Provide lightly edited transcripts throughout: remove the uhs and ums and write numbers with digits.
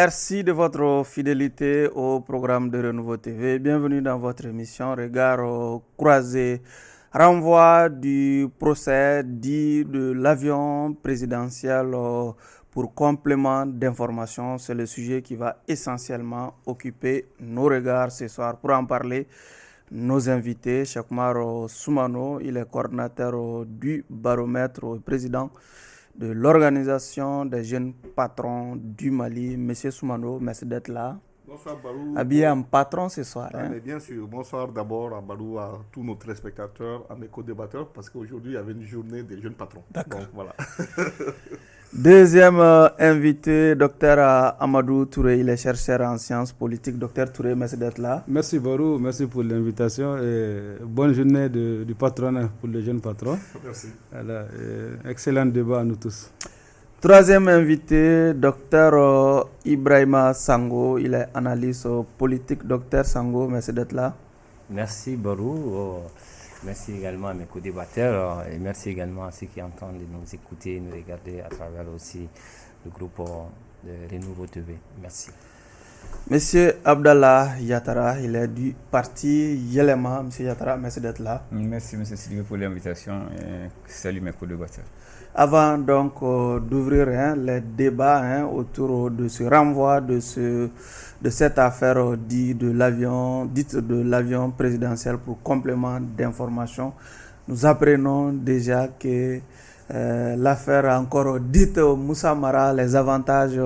Merci de votre fidélité au programme de Renouveau TV. Bienvenue dans votre émission Regard croisé. Renvoi du procès dit de l'avion présidentiel pour complément d'information. C'est le sujet qui va essentiellement occuper nos regards ce soir. Pour en parler, nos invités, Chakmar Soumano, il est coordinateur du baromètre, président de l'Organisation des jeunes patrons du Mali. Monsieur Soumano, merci d'être là. Bonsoir Barou. Habillé en patron ce soir. Mais bien sûr, bonsoir d'abord à Barou, à tous nos téléspectateurs, à mes co-débatteurs, parce qu'aujourd'hui il y avait une journée des jeunes patrons. D'accord. Donc voilà. Deuxième invité, docteur Amadou Touré, il est chercheur en sciences politiques. Docteur Touré, merci d'être là. Merci Barou, merci pour l'invitation et bonne journée du patronat pour les jeunes patrons. Merci. Voilà, excellent débat à nous tous. Troisième invité, docteur Ibrahima Sango, il est analyste politique. Docteur Sango, merci d'être là. Merci Barou. Merci également à mes co-débatteurs et merci également à ceux qui entendent nous écouter et nous regarder à travers aussi le groupe de Renouveau TV. Merci. Monsieur Abdallah Yattara, il est du parti Yelema. Monsieur Yattara, merci d'être là. Merci M. Sylvain pour l'invitation et salut mes co-débatteurs. Avant donc d'ouvrir les débats autour de ce renvoi de cette affaire dite de l'avion présidentiel pour complément d'information, nous apprenons déjà que l'affaire encore dite Moussa Mara, les avantages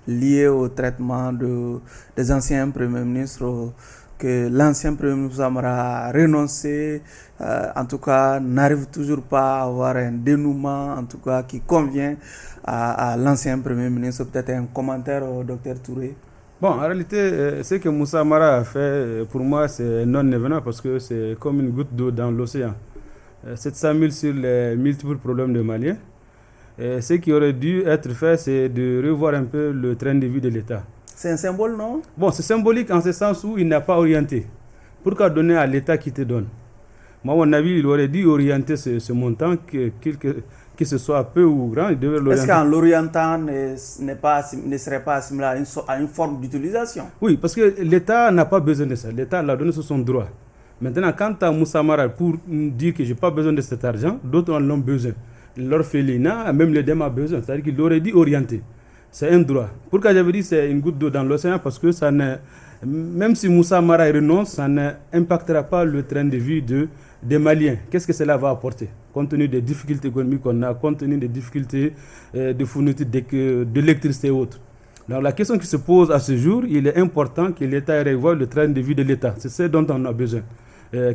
liés au traitement des anciens premiers ministres, que l'ancien premier ministre Moussa Mara a renoncé, en tout cas n'arrive toujours pas à avoir un dénouement en tout cas qui convient à l'ancien premier ministre. Peut-être un commentaire au docteur Touré. Bon, en réalité, ce que Moussa Mara a fait, pour moi, c'est non événement parce que c'est comme une goutte d'eau dans l'océan. 700 000 sur les multiples problèmes de Maliens. Ce qui aurait dû être fait, c'est de revoir un peu le train de vie de l'État. C'est un symbole, non? Bon, c'est symbolique en ce sens où il n'a pas orienté. Pourquoi donner à l'État qui te donne? Moi, à mon avis, il aurait dû orienter ce montant, que ce soit peu ou grand, il devait l'orienter. Est-ce qu'en l'orientant ne serait pas assimilé à une forme d'utilisation? Oui, parce que l'État n'a pas besoin de ça. L'État l'a donné sur son droit. Maintenant, quant à Moussa Mara, pour dire que je n'ai pas besoin de cet argent, d'autres en ont besoin. L'orphelinat, même le DEM a besoin. C'est-à-dire qu'il aurait dû orienter. C'est un droit. Pourquoi j'avais dit que c'est une goutte d'eau dans l'océan? Parce que même si Moussa Mara renonce, ça n'impactera pas le train de vie des Maliens. Qu'est-ce que cela va apporter? Compte tenu des difficultés économiques qu'on a, compte tenu des difficultés de fourniture d'électricité et autres. Donc la question qui se pose à ce jour, il est important que l'État revoie le train de vie de l'État. C'est ce dont on a besoin.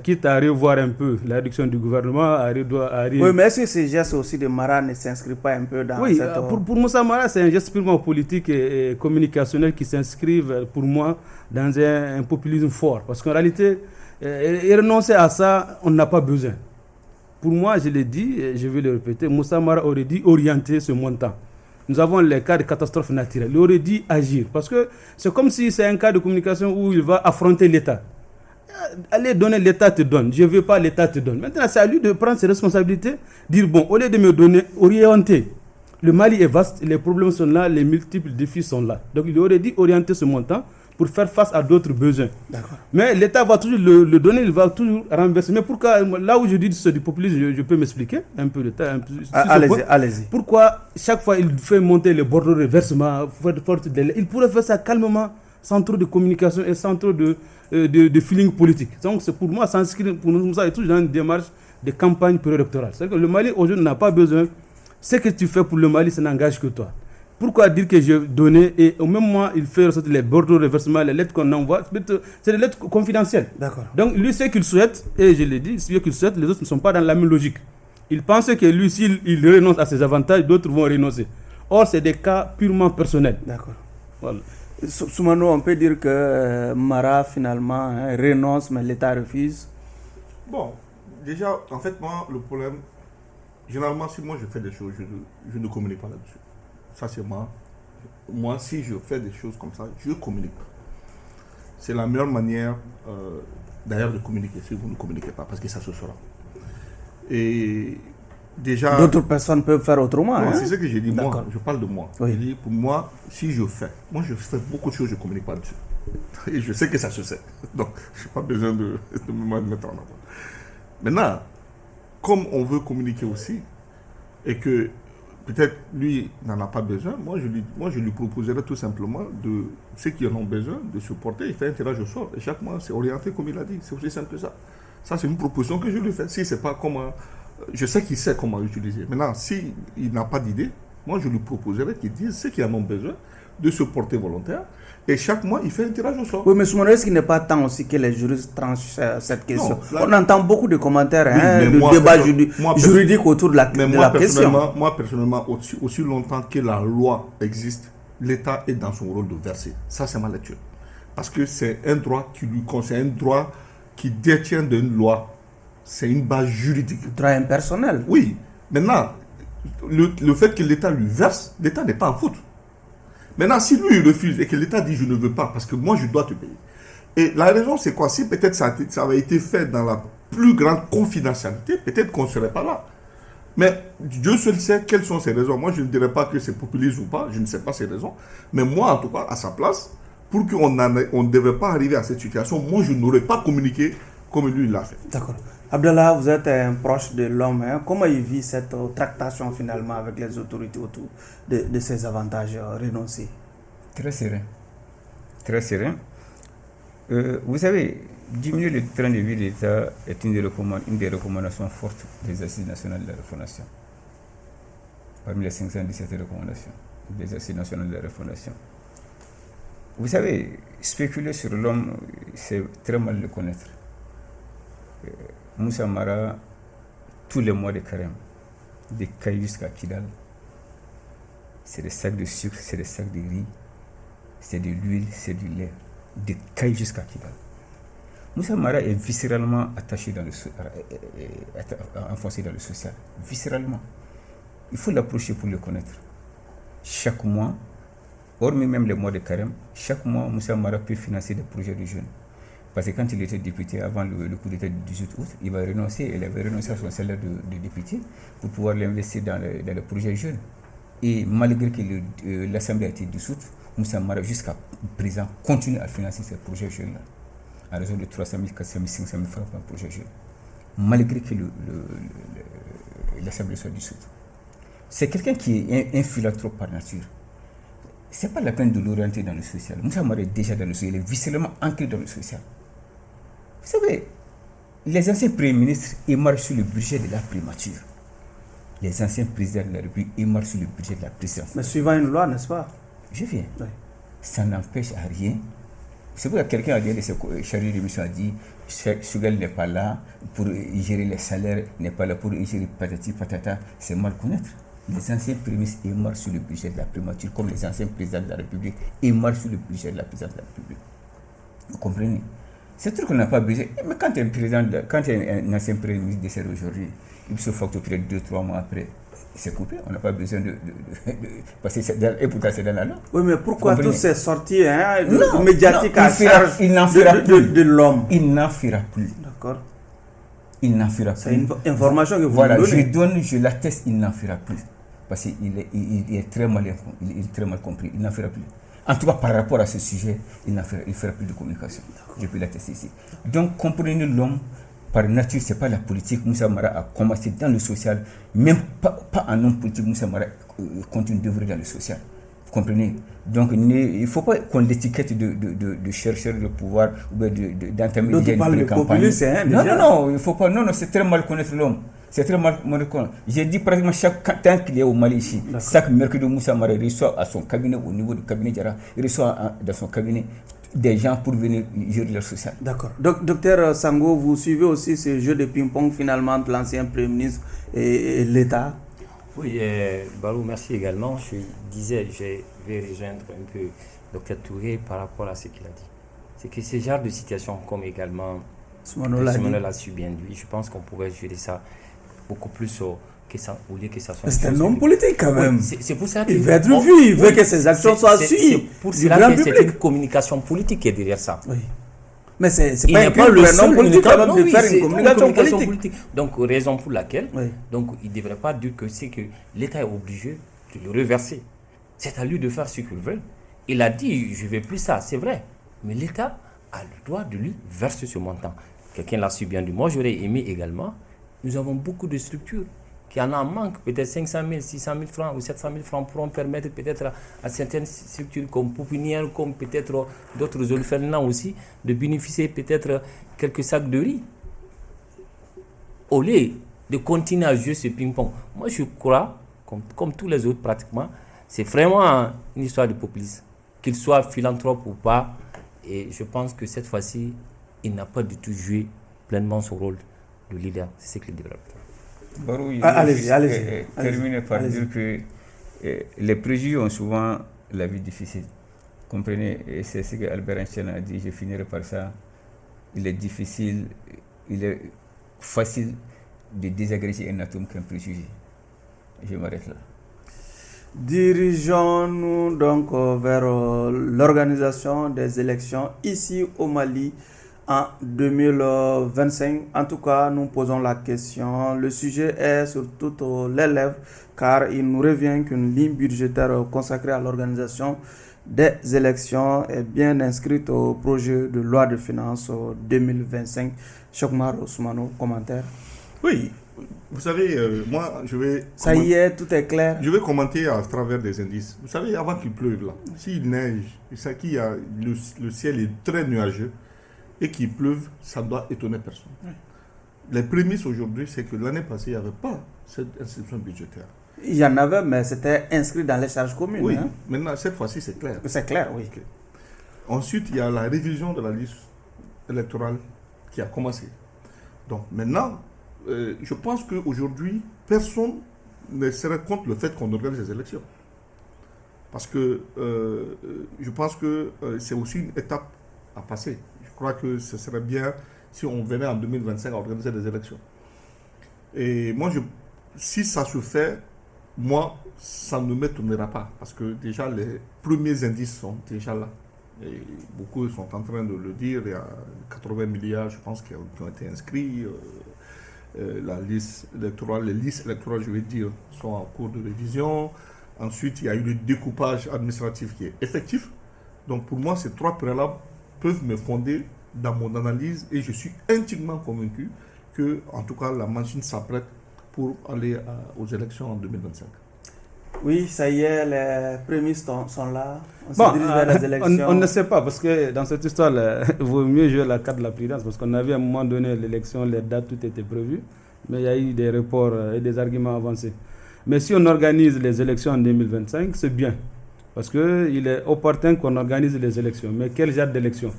Quitte à revoir un peu la réduction du gouvernement. Oui, mais est-ce que ces gestes aussi de Mara ne s'inscrivent pas un peu dans cette... Pour Moussa Mara, c'est un geste purement politique et communicationnel qui s'inscrit, pour moi, dans un populisme fort. Parce qu'en réalité, renoncer à ça, on n'a pas besoin. Pour moi, je l'ai dit, et je vais le répéter, Moussa Mara aurait dû orienter ce montant. Nous avons les cas de catastrophe naturelle. Il aurait dû agir. Parce que c'est comme si c'est un cas de communication où il va affronter l'État. Allez donner, l'État te donne. Je ne veux pas, l'État te donne. Maintenant, c'est à lui de prendre ses responsabilités, dire bon, au lieu de me donner, orienter. Le Mali est vaste, les problèmes sont là, les multiples défis sont là. Donc, il aurait dû orienter ce montant pour faire face à d'autres besoins. D'accord. Mais l'État va toujours le donner, il va toujours renverser. Mais pourquoi, là où je dis c'est du populisme, je peux m'expliquer un peu le temps. Allez-y. Pourquoi chaque fois il fait monter les bordeaux de versement, il pourrait faire ça calmement, sans trop de communication et sans trop de feeling politique. Donc c'est pour moi, s'inscrire pour nous, ça est toujours dans une démarche de campagne préélectorale. C'est-à-dire que le Mali aujourd'hui n'a pas besoin. Ce que tu fais pour le Mali, ça n'engage que toi. Pourquoi dire que je donnais et au même moment il fait ressortir les bordeaux de versement, les lettres qu'on envoie, c'est des lettres confidentielles. D'accord. Donc lui, ce qu'il souhaite, et je l'ai dit, ce qu'il souhaite, les autres ne sont pas dans la même logique. Il pense que lui, s'il renonce à ses avantages, d'autres vont renoncer. Or, c'est des cas purement personnels. D'accord. Voilà. Soumano, on peut dire que Mara finalement renonce, mais l'État refuse. Bon, déjà, en fait, moi, le problème, généralement, si moi je fais des choses, je ne communique pas là-dessus. Ça, c'est moi. Moi, si je fais des choses comme ça, je communique. C'est la meilleure manière, d'ailleurs, de communiquer, si vous ne communiquez pas, parce que ça se saura. Et déjà... D'autres personnes peuvent faire autrement. Non, Hein? c'est ce que j'ai dit, moi, D'accord. je parle de moi. Oui. Je dis, pour moi, si je fais beaucoup de choses, je ne communique pas dessus. Et je sais que ça se sait. Donc, je n'ai pas besoin de me mettre en avant. Maintenant, comme on veut communiquer aussi, et que peut-être lui n'en a pas besoin, moi je lui proposerais tout simplement de ceux qui en ont besoin de se porter, il fait un tirage au sort. Et chaque mois, c'est orienté comme il a dit. C'est aussi simple que ça. Ça, c'est une proposition que je lui fais. Si c'est pas comment... Je sais qu'il sait comment utiliser. Maintenant, s'il n'a pas d'idée, moi je lui proposerais qu'il dise ceux qui en ont besoin de se porter volontaire. Et chaque mois, il fait un tirage au sort. Oui, mais Soumaoro, est-ce qu'il n'est pas temps aussi que les juristes tranchent cette question? Non, là, on entend beaucoup de commentaires, oui, hein, mais de moi, débats moi, juridiques autour de la question. Moi, personnellement, aussi longtemps que la loi existe, l'État est dans son rôle de verser. Ça, c'est ma lecture. Parce que c'est un droit qui lui concerne, un droit qui détient d'une loi. C'est une base juridique. Droit impersonnel. Oui. Maintenant, le fait que l'État lui verse, l'État n'est pas en faute. Maintenant, si lui il refuse et que l'État dit je ne veux pas parce que moi je dois te payer. Et la raison c'est quoi? Si peut-être ça avait été fait dans la plus grande confidentialité, peut-être qu'on ne serait pas là. Mais Dieu seul sait quelles sont ces raisons. Moi je ne dirais pas que c'est populiste ou pas, je ne sais pas ces raisons. Mais moi en tout cas, à sa place, pour qu'on ne devait pas arriver à cette situation, moi je n'aurais pas communiqué comme lui l'a fait. D'accord. Abdallah, vous êtes un proche de l'homme. Hein? Comment il vit cette tractation finalement avec les autorités autour de ces avantages renoncés? Très serein. Très serein. Vous savez, diminuer le train de vie de l'État est une des recommandations fortes des Assises nationales de la refondation. Parmi les 517 recommandations des Assises nationales de la refondation. Vous savez, spéculer sur l'homme, c'est très mal le connaître. Moussa Mara, tous les mois de carême, des cailloux jusqu'à Kidal, c'est des sacs de sucre, c'est des sacs de riz, c'est de l'huile, c'est du lait, des cailloux jusqu'à Kidal. Moussa Mara est viscéralement attaché enfoncé dans le social, viscéralement. Il faut l'approcher pour le connaître. Chaque mois, hormis même les mois de carême, chaque mois, Moussa Mara peut financer des projets de jeunes. Parce que quand il était député, avant le coup d'État du 18 août, il avait renoncé à son salaire de député pour pouvoir l'investir dans le projet jeunes. Et malgré que l'Assemblée a été dissoute, Moussa Mara, jusqu'à présent, continue à financer ces projets jeunes-là, à raison de 300 000, 400 000, 500 000 francs par projet jeune, malgré que l'Assemblée soit dissoute. C'est quelqu'un qui est un philanthrope par nature. Ce n'est pas la peine de l'orienter dans le social. Moussa Mara est déjà dans le social, il est viscéralement ancré dans le social. Vous savez, les anciens premiers ministres émargent sur le budget de la primature. Les anciens présidents de la République émargent sur le budget de la présidence. Mais suivant une loi, n'est-ce pas? Je viens. Oui. Ça n'empêche à rien. C'est pourquoi quelqu'un a dit, chargé de mission a dit, Sugal n'est pas là pour gérer les salaires, n'est pas là pour gérer patati patata. C'est mal connaître. Les anciens premiers ministres émargent sur le budget de la primature, comme les anciens présidents de la République émargent sur le budget de la présidence de la République. Vous comprenez? C'est sûr qu'on n'a pas besoin. Mais quand un ancien premier ministre décède aujourd'hui, il se facture peut-être 2-3 mois après, c'est coupé. On n'a pas besoin de parce que et pourtant c'est dans la loi. Oui, mais pourquoi toutes ces sorties non, médiatiques non, à charge de l'homme? Il n'en fera plus. D'accord. Il n'en fera plus. C'est une information que vous donnez. Je l'atteste, il n'en fera plus. Parce qu'il est très mal compris. Il n'en fera plus. En tout cas, par rapport à ce sujet, il ne fera plus de communication. Je peux l'attester ici. Donc, comprenez l'homme, par nature, ce n'est pas la politique. Moussa Mara a commencé dans le social. Même pas un homme politique, Moussa Mara continue d'œuvrer dans le social. Vous comprenez? Donc, il ne faut pas qu'on l'étiquette de chercheur de pouvoir ou d'entamer une campagne. Non, il ne faut pas. Non, c'est très mal connaître l'homme. C'est très mal connaître. J'ai dit pratiquement chaque temps qu'il est au Mali ici, chaque mercredi Moussa Mara reçoit à son cabinet, au niveau du cabinet Diarra, il reçoit dans son cabinet des gens pour venir gérer leur social. D'accord. Docteur Sango, vous suivez aussi ce jeu de ping-pong finalement de l'ancien Premier ministre et l'État? Oui, Barou, merci également. Je vais rejoindre un peu Docteur Touré par rapport à ce qu'il a dit. C'est que ce genre de situation, comme également Soumaoro l'a su bien dit, je pense qu'on pourrait gérer ça beaucoup plus au lieu que ça soit. C'est un homme politique quand même. Oui, c'est pour ça qu'il veut être vu, il veut que ses actions soient suivies. C'est pour cela que c'est une communication politique qui est derrière ça. Oui. Mais c'est Il pas n'est pas le seul politique non, de oui, faire c'est une communication politique. Donc, raison pour laquelle, Oui. donc, il ne devrait pas dire que c'est que l'État est obligé de le reverser. C'est à lui de faire ce qu'il veut. Il a dit, je ne veux plus ça, c'est vrai. Mais l'État a le droit de lui verser ce montant. Quelqu'un l'a su bien dit. Moi, j'aurais aimé également, nous avons beaucoup de structures qui en manquent, peut-être 500 000, 600 000 francs ou 700 000 francs pourront permettre peut-être à certaines structures comme Poupinière, comme peut-être d'autres orphelinats aussi, de bénéficier peut-être quelques sacs de riz. Au lieu de continuer à jouer ce ping-pong. Moi, je crois, comme tous les autres pratiquement, c'est vraiment une histoire de populisme. Qu'il soit philanthrope ou pas, et je pense que cette fois-ci, il n'a pas du tout joué pleinement son rôle de leader. C'est ce qu'il devrait faire. Barou, Allez-y. terminer par dire que les préjugés ont souvent la vie difficile. Comprenez, et c'est ce que Albert Einstein a dit, je finirai par ça. Il est difficile, il est facile de désagréger un atome qu'un préjugé. Je m'arrête là. Dirigeons-nous donc vers l'organisation des élections ici au Mali en 2025. En tout cas, nous posons la question. Le sujet est sur toutes les lèvres car il nous revient qu'une ligne budgétaire consacrée à l'organisation des élections est bien inscrite au projet de loi de finances 2025. Chokmar Ousmano, commentaire. Oui, vous savez, moi, je vais... Ça y est, tout est clair. Je vais commenter à travers des indices. Vous savez, avant qu'il pleuve, là, s'il neige, le ciel est très nuageux et qu'il pleuve, ça ne doit étonner personne. Oui. Les prémices aujourd'hui, c'est que l'année passée, il n'y avait pas cette inscription budgétaire. Il y en avait, mais c'était inscrit dans les charges communes. Oui, hein? Maintenant, cette fois-ci, c'est clair. C'est clair, oui. Okay. Ensuite, il y a la révision de la liste électorale qui a commencé. Donc maintenant, je pense qu'aujourd'hui, personne ne serait contre le fait qu'on organise les élections. Parce que je pense que c'est aussi une étape à passer. Je crois que ce serait bien si on venait en 2025 à organiser des élections. Et moi, si ça se fait, moi, ça ne m'étonnera pas. Parce que déjà, les premiers indices sont déjà là. Et beaucoup sont en train de le dire. Il y a 80 milliards, je pense, qui ont été inscrits. La liste électorale, les listes électorales, je vais dire, sont en cours de révision. Ensuite, il y a eu le découpage administratif qui est effectif. Donc, pour moi, ces trois préalables peuvent me fonder dans mon analyse et je suis intimement convaincu que, en tout cas, la machine s'apprête pour aller aux élections en 2025. Oui, ça y est, les prémices sont là. On se dirige vers les élections. On ne sait pas, parce que dans cette histoire, il vaut mieux jouer la carte de la présidence, parce qu'on avait à un moment donné l'élection, les dates, tout était prévu, mais il y a eu des reports et des arguments avancés. Mais si on organise les élections en 2025, c'est bien, parce qu'il est opportun qu'on organise les élections. Mais quel genre d'élections?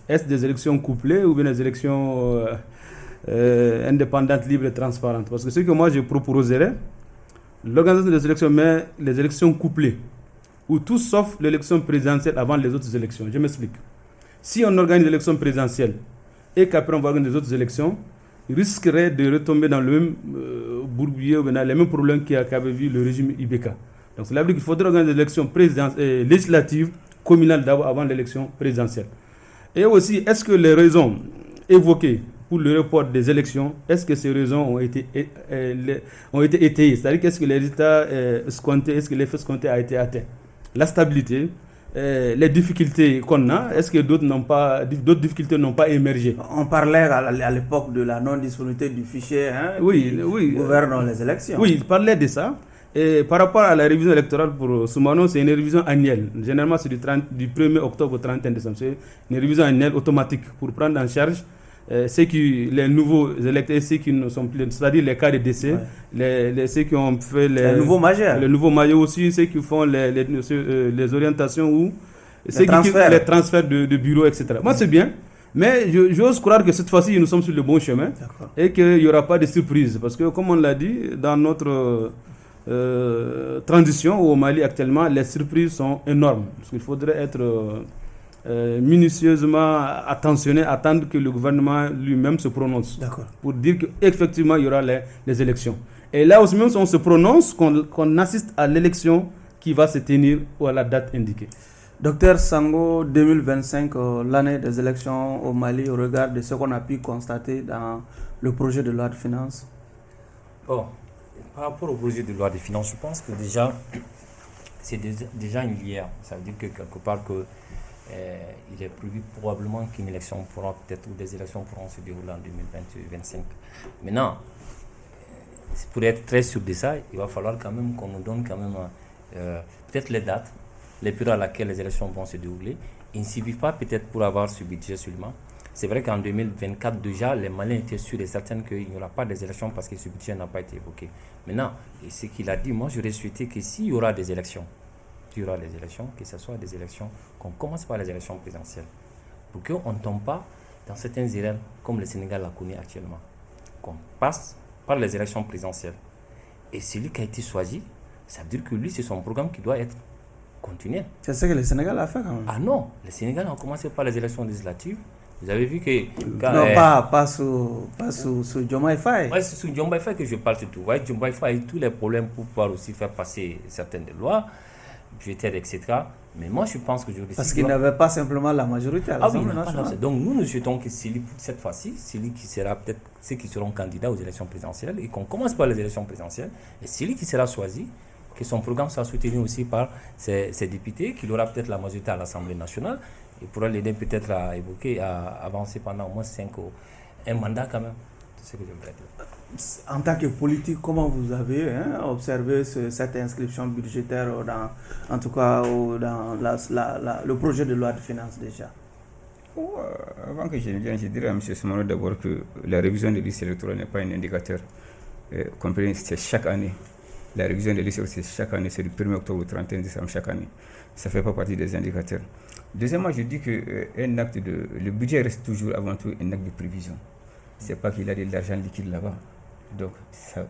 Est-ce des élections couplées ou bien des élections indépendantes, libres et transparentes? Parce que ce que moi je proposerais, l'organisation des élections, mais les élections couplées, où tout sauf l'élection présidentielle avant les autres élections. Je m'explique. Si on organise l'élection présidentielle et qu'après on va organiser les autres élections, il risquerait de retomber dans le même bourbier, ou dans les mêmes problèmes qu'avait vu le régime IBK. Donc cela veut dire qu'il faudrait organiser des élections législatives, communales d'abord avant l'élection présidentielle. Et aussi, est-ce que les raisons évoquées pour le report des élections, est-ce que ces raisons ont été étayées? C'est-à-dire qu'est-ce que les résultats escomptés, est-ce que l'effet escompté a été atteint? La stabilité, les difficultés qu'on a, est-ce que d'autres difficultés n'ont pas émergé? On parlait à l'époque de la non-disponibilité du fichier qui gouverne les élections. Oui, il parlait de ça. Et par rapport à la révision électorale pour Soumano, c'est une révision annuelle. Généralement, c'est du 1er octobre au 31 décembre. C'est une révision annuelle automatique pour prendre en charge les nouveaux électeurs, ceux qui ne sont plus, c'est-à-dire les cas de décès, ceux qui ont fait les nouveaux majeurs aussi, ceux qui font les orientations ou les transferts de bureaux, etc. Moi, c'est bien, mais j'ose croire que cette fois-ci, nous sommes sur le bon chemin. Et qu'il n'y aura pas de surprise. Parce que, comme on l'a dit, dans notre transition au Mali actuellement, les surprises sont énormes. Parce qu'il faudrait être minutieusement attentionné, attendre que le gouvernement lui-même se prononce pour dire qu'effectivement il y aura les élections. Et là aussi, même si on se prononce, qu'on assiste à l'élection qui va se tenir ou à la date indiquée. Docteur Sango, 2025, l'année des élections au Mali, au regard de ce qu'on a pu constater dans le projet de loi de finances. Bon, par rapport au projet de loi de finances, je pense que déjà, c'est déjà une lière. Ça veut dire que quelque part, il est prévu probablement qu'une élection pourra peut-être, ou des élections pourront se dérouler en 2025. Maintenant, pour être très sûr de ça, il va falloir quand même qu'on nous donne quand même peut-être les dates, les périodes à laquelle les élections vont se dérouler. Il ne suffit pas peut-être pour avoir ce budget seulement. C'est vrai qu'en 2024, déjà, les Maliens étaient sûrs et certains qu'il n'y aura pas des élections parce que ce budget n'a pas été évoqué. Maintenant, et ce qu'il a dit, moi, j'aurais souhaité que s'il y aura des élections, que ce soit des élections, qu'on commence par les élections présidentielles. Pour qu'on ne tombe pas dans certaines erreurs comme le Sénégal l'a connu actuellement. Qu'on passe par les élections présidentielles. Et celui qui a été choisi, ça veut dire que lui, c'est son programme qui doit être continué. C'est ce que le Sénégal a fait quand même. Ah non, le Sénégal a commencé par les élections législatives. Vous avez vu que... non, pas sous Diomaye Faye. Ouais, c'est sous Diomaye Faye que je parle surtout. Ouais, Diomaye Faye a eu tous les problèmes pour pouvoir aussi faire passer certaines lois, budgétaires, etc. Mais moi, je pense que parce qu'il n'avait pas simplement la majorité à l'Assemblée nationale. Donc nous souhaitons que cette fois-ci, celui qui sera peut-être ceux qui seront candidats aux élections présidentielles, et qu'on commence par les élections présidentielles, et celui qui sera choisi, que son programme soit soutenu aussi par ses députés, qu'il aura peut-être la majorité à l'Assemblée nationale, et pourra l'aider peut-être à évoquer, à avancer pendant au moins 5 ans, un mandat quand même. C'est ce que je voudrais dire. En tant que politique, comment vous avez observé cette inscription budgétaire en tout cas dans le projet de loi de finances déjà? Avant que je ne vienne, je dirais à M. Soumano d'abord que la révision des listes électorales n'est pas un indicateur. Comprenez, c'est chaque année. La révision des listes électorales, c'est chaque année, c'est du 1er octobre au 31 décembre chaque année. Ça ne fait pas partie des indicateurs. Deuxièmement, je dis que le budget reste toujours avant tout un acte de prévision. Ce n'est pas qu'il y a de l'argent liquide là-bas. Donc,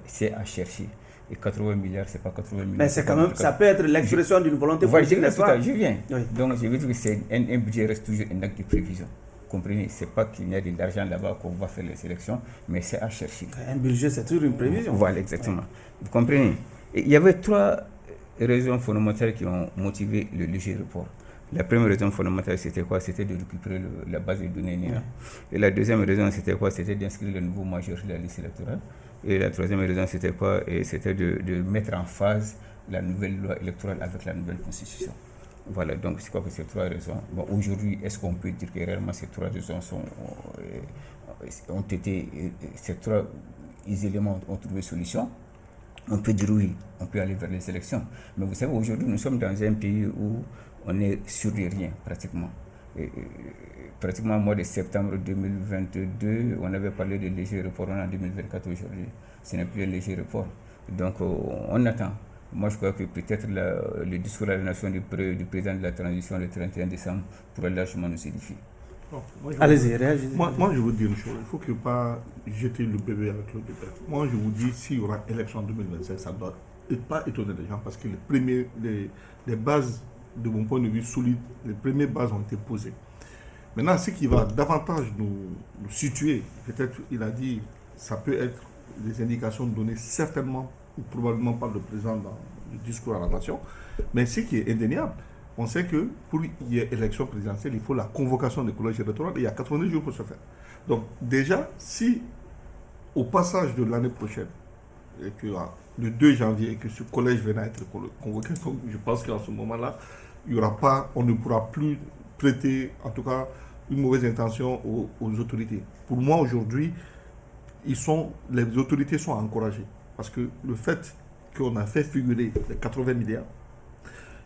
c'est à chercher. Et 80 milliards, ce n'est pas 80 milliards. Mais c'est quand même, ça peut être l'expression d'une volonté politique, n'est-ce pas? Je viens. Oui. Donc, je veux dire que c'est un budget reste toujours un acte de prévision. Vous comprenez? Ce n'est pas qu'il y a de l'argent là-bas qu'on va faire les élections, mais c'est à chercher. Un budget, c'est toujours une prévision. Voilà, exactement. Vous comprenez? Et il y avait 3 raisons fondamentales qui ont motivé le léger report. La première raison fondamentale, c'était quoi? C'était de récupérer la base de données NIRA. Et la deuxième raison, c'était quoi? C'était d'inscrire le nouveau majeur sur la liste électorale. Et la troisième raison, c'était quoi? Et c'était de mettre en phase la nouvelle loi électorale avec la nouvelle constitution. Voilà, donc je crois que ces 3 raisons. Bon, aujourd'hui, est-ce qu'on peut dire que réellement ces 3 raisons ont été, ces 3 éléments ont trouvé solution? On peut dire oui, on peut aller vers les élections. Mais vous savez, aujourd'hui, nous sommes dans un pays où on est sur de rien, pratiquement. Pratiquement au mois de septembre 2022, on avait parlé de léger report. On est en 2024 aujourd'hui. Ce n'est plus un léger report. Donc, on attend. Moi, je crois que peut-être le discours à la nation du président de la transition le 31 décembre pourrait largement nous édifier. Allez-y, réagissez. Moi, je vous dis une chose. Il ne faut que pas jeter le bébé avec l'eau du père. Moi, je vous dis, s'il y aura élection en 2025, ça ne doit pas étonner les gens parce que les bases, de mon point de vue solide, les premières bases ont été posées. Maintenant, ce qui va davantage nous situer, peut-être il a dit, ça peut être des indications données certainement ou probablement par le président dans le discours à la nation, mais ce qui est indéniable, on sait que pour qu'il y ait élection présidentielle, il faut la convocation des collèges électoraux et il y a 90 jours pour se faire. Donc déjà, si au passage de l'année prochaine, et que le 2 janvier, et que ce collège venait à être convoqué, donc je pense qu'en ce moment-là, il y aura pas, on ne pourra plus prêter, en tout cas, une mauvaise intention aux autorités. Pour moi, aujourd'hui, les autorités sont encouragées. Parce que le fait qu'on a fait figurer les 80 milliards,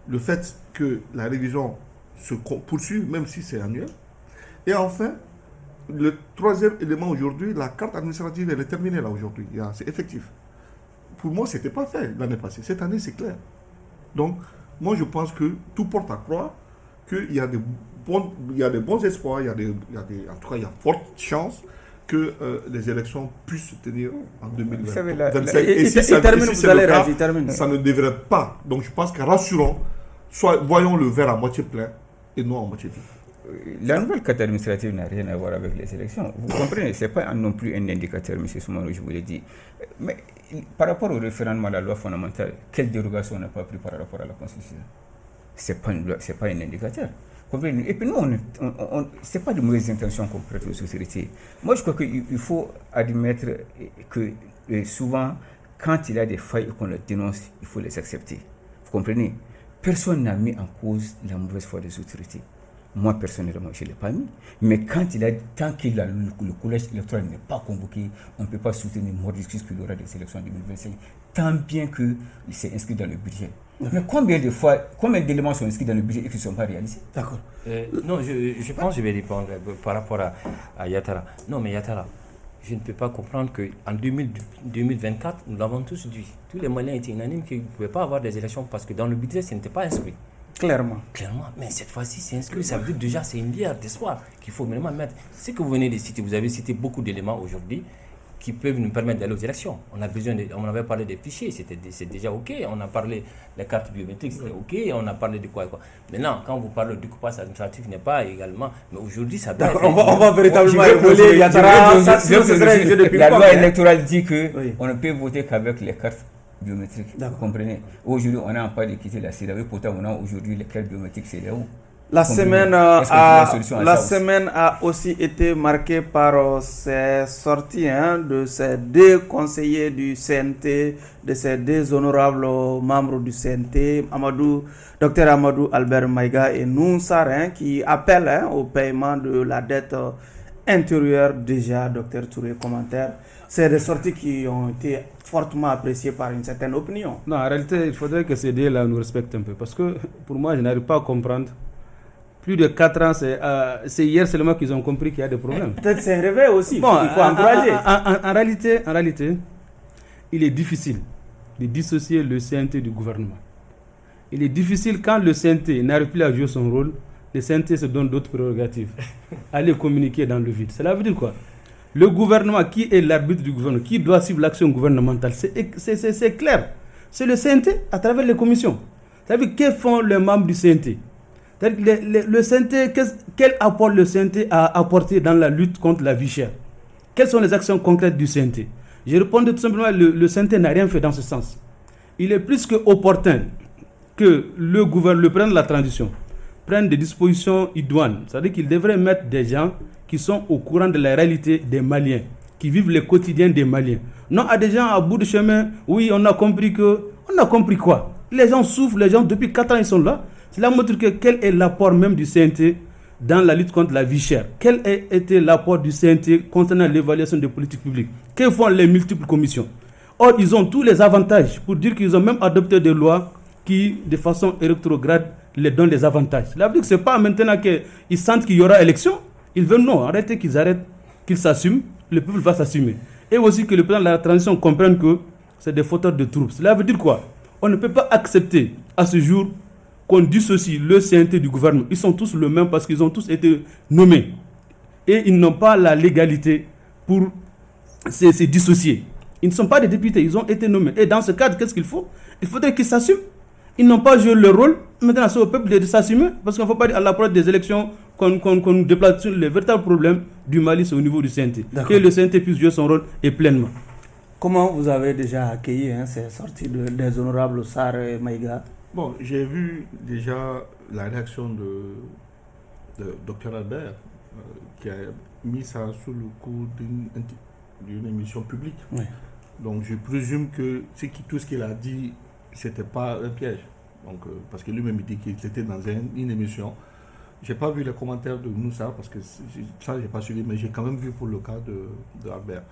le fait que la révision se poursuit, même si c'est annuel, et enfin, le troisième élément aujourd'hui, la carte administrative, elle est terminée là aujourd'hui, c'est effectif. Pour moi, ce n'était pas fait l'année passée. Cette année, c'est clair. Donc, moi, je pense que tout porte à croire qu'il y a des bons espoirs, en tout cas, il y a forte chance que les élections puissent se tenir en 2025. Et si c'est le cas, ça ne devrait pas. Donc, je pense que rassurons, voyons le verre à moitié plein et non à moitié vide. La nouvelle carte administrative n'a rien à voir avec les élections. Vous comprenez, ce n'est pas non plus un indicateur, M. Soumano, je vous l'ai dit. Mais par rapport au référendum à la loi fondamentale, quelle dérogation on n'a pas pris par rapport à la Constitution? c'est pas un indicateur. Comprenez? Et puis nous, c'est pas de mauvaises intentions qu'on prête aux autorités. Moi, je crois qu'il faut admettre que souvent, quand il y a des failles et qu'on les dénonce, il faut les accepter. Vous comprenez? Personne n'a mis en cause la mauvaise foi des autorités. Moi, personnellement, je ne l'ai pas mis. Mais tant que le collège électoral n'est pas convoqué, on ne peut pas soutenir mordicus qu'il y aura des élections en 2025, tant bien que c'est inscrit dans le budget. Mais combien d'éléments sont inscrits dans le budget et qui ne sont pas réalisés? D'accord. Non, je pense que je vais répondre par rapport à Yatara. Non, mais Yatara, je ne peux pas comprendre qu'en 2024, nous l'avons tous dit. Tous les Maliens étaient unanimes qu'ils ne pouvaient pas avoir des élections parce que dans le budget, ce n'était pas inscrit. Clairement. Mais cette fois-ci, c'est inscrit. Ça veut dire déjà, c'est une lueur d'espoir qu'il faut vraiment mettre. Ce que vous venez de citer, vous avez cité beaucoup d'éléments aujourd'hui qui peuvent nous permettre d'aller aux élections. On avait parlé des fichiers, c'est déjà OK. On a parlé des cartes biométriques, c'était OK. On a parlé de quoi. Maintenant, quand vous parlez du coupage administratif, n'est pas également. Mais aujourd'hui, ça doit être. On va véritablement évoluer. La loi électorale dit qu'on ne peut voter qu'avec les cartes biométriques. Vous comprenez? Aujourd'hui, on n'a pas de quitter la CEDEAO. Pourtant, on a aujourd'hui les cartes biométriques CEDEAO. La semaine a aussi été marquée par ces sorties de ces deux conseillers du CNT, de ces deux honorables membres du CNT, Dr Amadou Albert Maïga et Nounsar, qui appellent au paiement de la dette intérieure déjà. Dr Touré, commentaire. C'est des sorties qui ont été fortement appréciées par une certaine opinion. Non, en réalité, il faudrait que ces deux-là nous respectent un peu. Parce que pour moi, je n'arrive pas à comprendre. Plus de 4 ans, c'est hier seulement qu'ils ont compris qu'il y a des problèmes. Peut-être c'est un réveil aussi, il faut encourager. En réalité, il est difficile de dissocier le CNT du gouvernement. Il est difficile quand le CNT n'arrive plus à jouer son rôle, le CNT se donne d'autres prérogatives. Aller communiquer dans le vide. Cela veut dire quoi? Le gouvernement, qui est l'arbitre du gouvernement, qui doit suivre l'action gouvernementale, c'est clair. C'est le CNT à travers les commissions. Ça veut dire, que font les membres du CNT? Le CNT, quel apport le CNT a apporté dans la lutte contre la vie chère? Quelles sont les actions concrètes du CNT? Je réponds tout simplement, le CNT n'a rien fait dans ce sens. Il est plus que opportun que le président de la transition prenne des dispositions idoines. C'est-à-dire qu'il devrait mettre des gens qui sont au courant de la réalité des Maliens, qui vivent le quotidien des Maliens. Non à des gens à bout de chemin, oui, on a compris quoi? Les gens souffrent, les gens, depuis 4 ans, ils sont là. Cela montre que quel est l'apport même du CNT dans la lutte contre la vie chère. Quel a été l'apport du CNT concernant l'évaluation des politiques publiques? Que font les multiples commissions? Or, ils ont tous les avantages pour dire qu'ils ont même adopté des lois qui, de façon rétrograde, les donnent des avantages. Cela veut dire que ce n'est pas maintenant qu'ils sentent qu'il y aura élection. Ils veulent non, arrêtez qu'ils arrêtent, qu'ils s'assument, le peuple va s'assumer. Et aussi que le président de la transition comprenne que c'est des fauteurs de troubles. Cela veut dire quoi? On ne peut pas accepter à ce jour qu'on dissocie le CNT du gouvernement. Ils sont tous le même parce qu'ils ont tous été nommés. Et ils n'ont pas la légalité pour se dissocier. Ils ne sont pas des députés, ils ont été nommés. Et dans ce cadre, qu'est-ce qu'il faut? Il faudrait qu'ils s'assument. Ils n'ont pas joué leur rôle. Maintenant, c'est au peuple de s'assumer. Parce qu'il ne faut pas dire à l'approche des élections qu'on nous déplace sur le véritable problème du Mali, c'est au niveau du CNT. Que le CNT puisse jouer son rôle et pleinement. Comment vous avez déjà accueilli ces sorties des honorables Sarr et Maïga? Bon, j'ai vu déjà la réaction de Dr Albert qui a mis ça sous le coup d'une émission publique. Oui. Donc je présume que tout ce qu'il a dit, c'était pas un piège. Donc, parce que lui-même dit qu'il était dans une émission. J'ai pas vu les commentaires de Noussa parce que ça j'ai pas suivi, mais j'ai quand même vu pour le cas de Albert.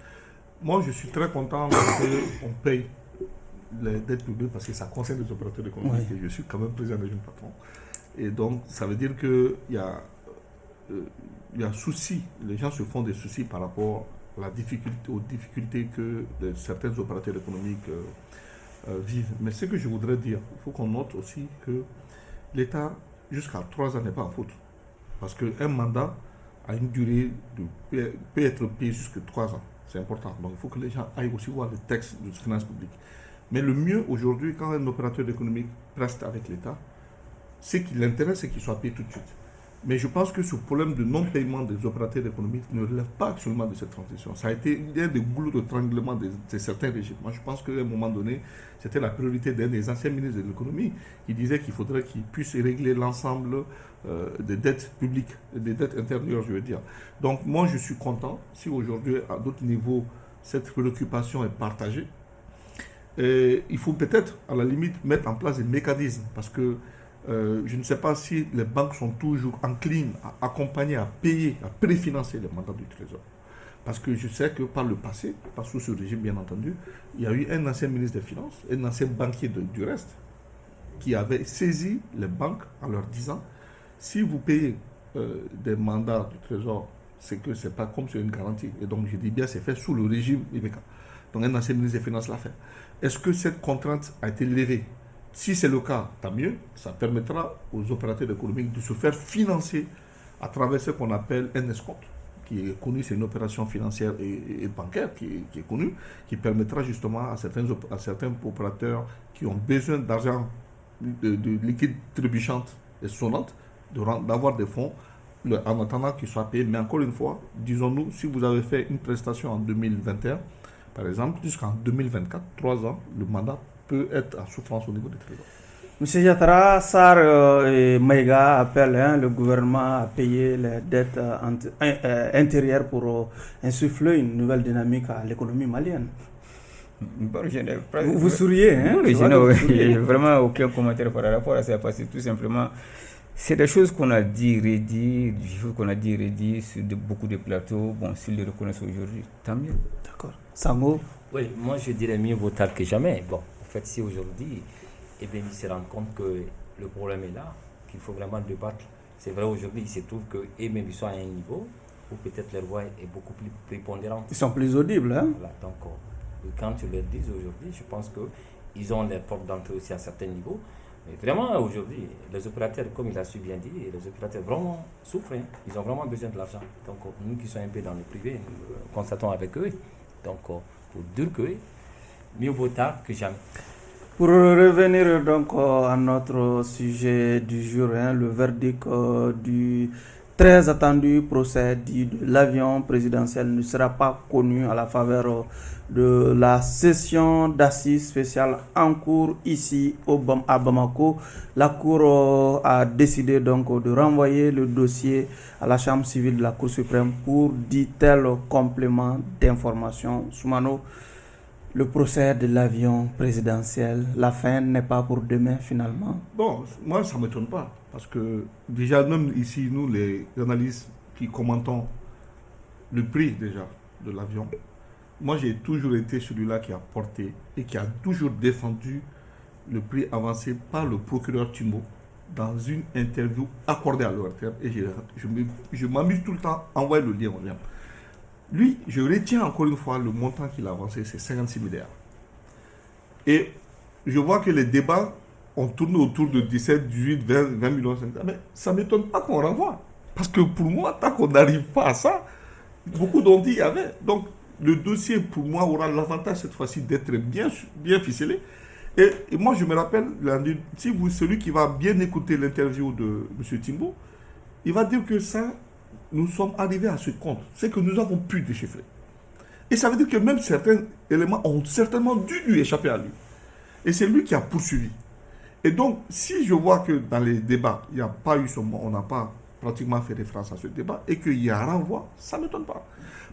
Moi je suis très content qu'on paye les dettes publiques parce que ça concerne les opérateurs économiques et je suis quand même président des jeunes patrons. Et donc ça veut dire qu'il y a souci, les gens se font des soucis par rapport aux difficultés que certains opérateurs économiques vivent. Mais ce que je voudrais dire, il faut qu'on note aussi que l'État, jusqu'à 3 ans, n'est pas en faute. Parce qu'un mandat a une durée peut être payé jusqu'à 3 ans. C'est important. Donc il faut que les gens aillent aussi voir les textes de finances publiques. Mais le mieux aujourd'hui, quand un opérateur économique reste avec l'État, ce qui l'intéresse, c'est qu'il soit payé tout de suite. Mais je pense que ce problème de non-paiement des opérateurs économiques ne relève pas seulement de cette transition. Ça a été un des goulots d'étranglement de certains régimes. Moi, je pense qu'à un moment donné, c'était la priorité d'un des anciens ministres de l'économie qui disait qu'il faudrait qu'ils puissent régler l'ensemble des dettes publiques, des dettes intérieures, je veux dire. Donc, moi, je suis content si aujourd'hui, à d'autres niveaux, cette préoccupation est partagée. Et il faut peut-être, à la limite, mettre en place des mécanismes parce que je ne sais pas si les banques sont toujours enclines à accompagner, à payer, à préfinancer les mandats du Trésor. Parce que je sais que par le passé, pas sous ce régime bien entendu, il y a eu un ancien ministre des Finances, un ancien banquier du reste, qui avait saisi les banques en leur disant si vous payez des mandats du Trésor, c'est que c'est pas comme c'est une garantie. Et donc je dis bien, c'est fait sous le régime IBK. Donc un ancien ministre des Finances l'a fait. Est-ce que cette contrainte a été levée? Si c'est le cas, tant mieux, ça permettra aux opérateurs économiques de se faire financer à travers ce qu'on appelle un escompte, qui est connu, c'est une opération financière et bancaire qui est connue, qui permettra justement à certains opérateurs qui ont besoin d'argent, de liquide trébuchante et sonnante, d'avoir des fonds en attendant qu'ils soient payés. Mais encore une fois, disons-nous, si vous avez fait une prestation en 2021, par exemple, jusqu'en 2024, 3 ans, le mandat peut être en souffrance au niveau du Trésor. Monsieur Yatara, Sarr et Maïga appellent le gouvernement à payer les dettes intérieures pour insuffler une nouvelle dynamique à l'économie malienne. Bon, vous souriez, hein? Je n'ai vraiment aucun commentaire par rapport à ça, parce que tout simplement, c'est des choses qu'on a dit, redit sur beaucoup de plateaux. Bon, s'ils le reconnaissent aujourd'hui, tant mieux. D'accord. Sango? Oui, moi je dirais mieux vaut tard que jamais. Bon, en fait, si aujourd'hui, ils se rendent compte que le problème est là, qu'il faut vraiment débattre. C'est vrai, aujourd'hui, il se trouve qu'eux-mêmes ils sont à un niveau où peut-être leur voix est beaucoup plus prépondérante. Ils sont plus audibles, hein? Voilà, donc, quand tu leur dis aujourd'hui, je pense qu'ils ont leur porte d'entrée aussi à certains niveaux. Mais vraiment, aujourd'hui, les opérateurs, comme il a su bien dire, les opérateurs vraiment souffrent. Hein. Ils ont vraiment besoin de l'argent. Donc, nous qui sommes un peu dans le privé, nous constatons avec eux. Donc, pour dire que mieux vaut tard que jamais. Pour revenir donc à notre sujet du jour, le verdict du très attendu procès de l'avion présidentiel ne sera pas connu à la faveur de la session d'assises spéciale en cours ici à Bamako. La Cour a décidé donc de renvoyer le dossier à la Chambre civile de la Cour suprême pour dit-elle complément d'information. Soumano, le procès de l'avion présidentiel, la fin n'est pas pour demain finalement? Bon, moi ça ne m'étonne pas, parce que déjà même ici, nous les analystes qui commentons le prix déjà de l'avion, moi j'ai toujours été celui-là qui a porté et qui a toujours défendu le prix avancé par le procureur Timbo dans une interview accordée à l'ORTM, et je m'amuse tout le temps à envoyer le lien au lien. Lui, je retiens encore une fois le montant qu'il a avancé, c'est 56 milliards. Et je vois que les débats ont tourné autour de 17, 18, 20 millions. Mais ça ne m'étonne pas qu'on renvoie. Parce que pour moi, tant qu'on n'arrive pas à ça, beaucoup d'ont dit qu'il y avait. Donc, le dossier, pour moi, aura l'avantage cette fois-ci d'être bien ficelé. Et moi, je me rappelle, si celui qui va bien écouter l'interview de M. Timbo, il va dire que ça, nous sommes arrivés à ce compte. C'est que nous avons pu déchiffrer. Et ça veut dire que même certains éléments ont certainement dû lui échapper à lui. Et c'est lui qui a poursuivi. Et donc, si je vois que dans les débats, il n'y a pas eu on n'a pas pratiquement fait référence à ce débat, et qu'il y a un renvoi, ça ne m'étonne pas.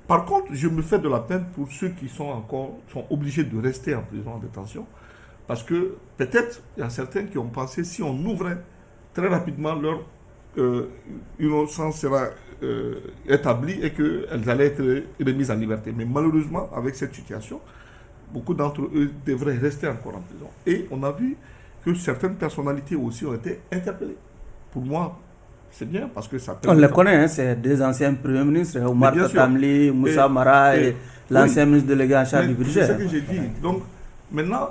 Par contre, je me fais de la peine pour ceux qui sont obligés de rester en prison, en détention, parce que peut-être, il y a certains qui ont pensé, si on ouvrait très rapidement leur innocence sera établie et qu'elles allaient être remises en liberté. Mais malheureusement, avec cette situation, beaucoup d'entre eux devraient rester encore en prison. Et on a vu que certaines personnalités aussi ont été interpellées. Pour moi, c'est bien parce que ça permet... On les connaît, hein, c'est deux anciens premiers ministres, Omar Tatamli, Moussa Mara et l'ancien ministre délégué en charge du budget. C'est ce que j'ai dit. Donc, maintenant,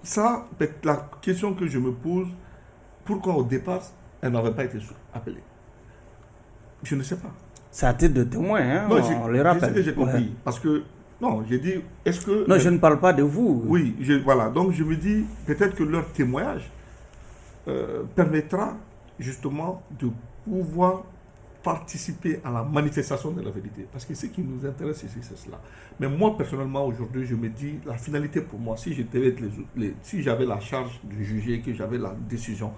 ça, la question que je me pose, pourquoi au départ, elle n'avait pas été appelée? Je ne sais pas. C'est à titre de témoin, hein, non, on les rappelle. C'est ce que j'ai compris. Parce que, non, j'ai dit, est-ce que... Non, je ne parle pas de vous. Oui, voilà. Donc, je me dis, peut-être que leur témoignage permettra justement de pouvoir participer à la manifestation de la vérité. Parce que ce qui nous intéresse ici, c'est cela. Mais moi, personnellement, aujourd'hui, je me dis, la finalité pour moi, si si j'avais la charge de juger, que j'avais la décision,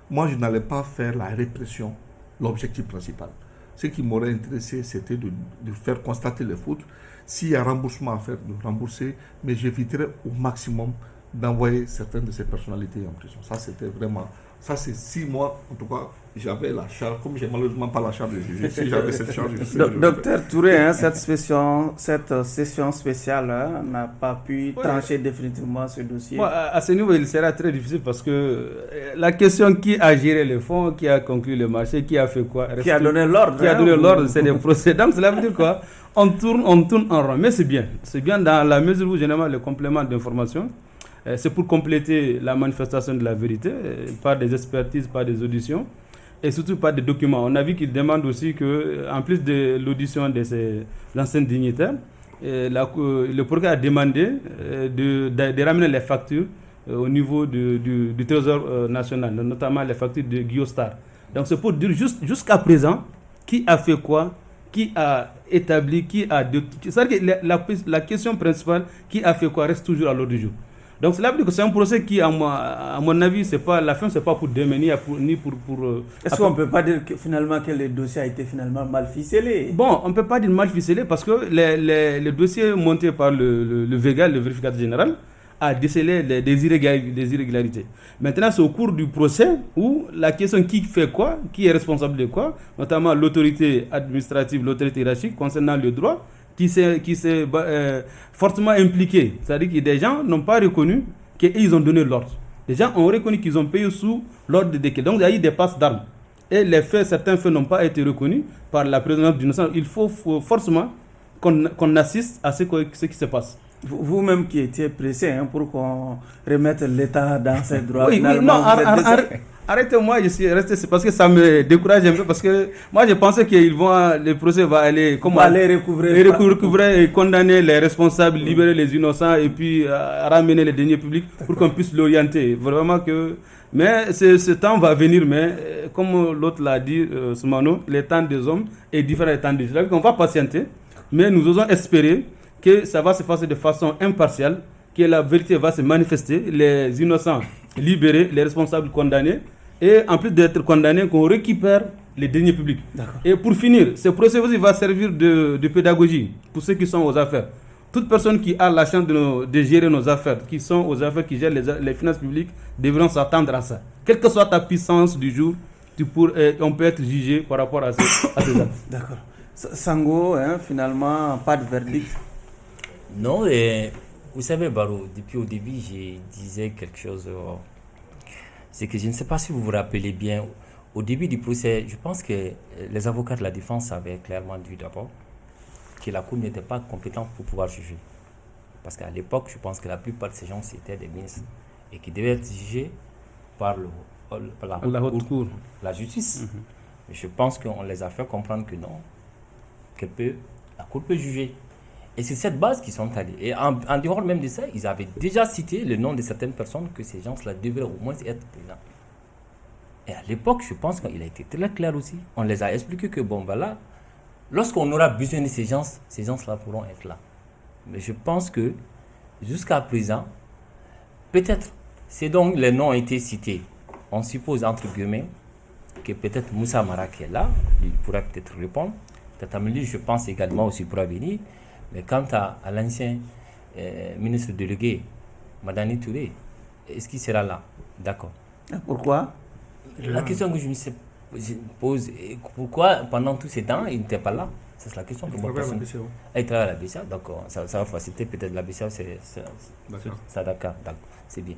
moi, je n'allais pas faire la répression, l'objectif principal. Ce qui m'aurait intéressé, c'était de faire constater les fautes. S'il y a remboursement à faire, de rembourser, mais j'éviterais au maximum d'envoyer certaines de ces personnalités en prison. Ça, c'était vraiment... Ça, c'est si moi, en tout cas, j'avais la charge, comme j'ai malheureusement pas la charge de juger, si j'avais cette charge, je sais. Docteur Touré, cette session spéciale n'a pas pu trancher définitivement ce dossier. Bon, à ce niveau, il sera très difficile parce que la question qui a géré les fonds, qui a conclu le marché, qui a fait quoi, qui a donné l'ordre. Qui a donné l'ordre, c'est des procédants. Cela veut dire quoi? On tourne en rond. Mais c'est bien. C'est bien dans la mesure où, généralement, le complément d'information, c'est pour compléter la manifestation de la vérité, par des expertises, par des auditions, et surtout par des documents. On a vu qu'il demande aussi que, en plus de l'audition de ces anciens dignitaires, le progrès a demandé de ramener les factures au niveau du Trésor national, notamment les factures de Guillostar. Donc c'est pour dire jusqu'à présent, qui a fait quoi, qui a établi, qui a... C'est-à-dire que la question principale, qui a fait quoi, reste toujours à l'ordre du jour. Donc cela veut dire que c'est un procès qui, à mon avis, c'est pas la fin, c'est pas pour demain, ni pour Est-ce qu'on ne peut pas dire que finalement que le dossier a été finalement mal ficelé? Bon, on ne peut pas dire mal ficelé parce que le dossier monté par le VEGA, le vérificateur général, a décelé des irrégularités. Maintenant, c'est au cours du procès où la question qui fait quoi, qui est responsable de quoi, notamment l'autorité administrative, l'autorité hiérarchique concernant le droit, qui s'est fortement impliqué. C'est-à-dire que des gens n'ont pas reconnu qu'ils ont donné l'ordre. Les gens ont reconnu qu'ils ont payé sous l'ordre de décret. Donc il y a eu des passes d'armes. Et certains faits n'ont pas été reconnus par la présidence du Nation. Il faut forcément qu'on assiste à ce qui se passe. Vous-même qui étiez pressé pour qu'on remette l'État dans ses droits. Oui, non, arrêtez-moi, je suis resté, c'est parce que ça me décourage un peu, parce que moi je pensais que le procès va aller, recouvrer et condamner les responsables, libérer les innocents et puis ramener les deniers publics pour qu'on puisse l'orienter. Vraiment que... Mais ce temps va venir, mais comme l'autre l'a dit, Soumano, le temps des hommes est différent du temps des hommes. On va patienter, mais nous osons espérer que ça va se faire de façon impartiale, que la vérité va se manifester, les innocents libérés, les responsables condamnés, et en plus d'être condamnés, qu'on récupère les deniers publics. Et pour finir, ce processus va servir de pédagogie pour ceux qui sont aux affaires. Toute personne qui a la chance de gérer nos affaires, qui sont aux affaires, qui gèrent les finances publiques, devront s'attendre à ça. Quelle que soit ta puissance du jour, on peut être jugé par rapport à ces actes. D'accord. Sango, finalement, pas de verdict. Non, vous savez, Barou, depuis au début, je disais quelque chose. C'est que je ne sais pas si vous vous rappelez bien, au début du procès, je pense que les avocats de la défense avaient clairement dit d'abord que la Cour n'était pas compétente pour pouvoir juger. Parce qu'à l'époque, je pense que la plupart de ces gens, c'était des ministres et qui devaient être jugés par la haute cour, la justice. Mais je pense qu'on les a fait comprendre que non, la Cour peut juger. Et c'est cette base qu'ils sont allés. Et en dehors même de ça, ils avaient déjà cité le nom de certaines personnes que ces gens-là devraient au moins être présents. Et à l'époque, je pense qu'il a été très clair aussi. On les a expliqué que, bon, voilà, lorsqu'on aura besoin de ces gens-là pourront être là. Mais je pense que, jusqu'à présent, peut-être, c'est donc les noms ont été cités. On suppose, entre guillemets, que peut-être Moussa Mara qui est là, il pourrait peut-être répondre. Peut-être Amélie, je pense également aussi pourra venir. Mais quant à l'ancien ministre délégué, Madani Touré, est-ce qu'il sera là? D'accord. Pourquoi? La question que je me pose, pourquoi pendant tous ces temps, il n'était pas là? C'est la question que moi personne. Il travaille à la BCA, donc ça va faciliter peut-être la BCA, c'est d'accord, c'est bien.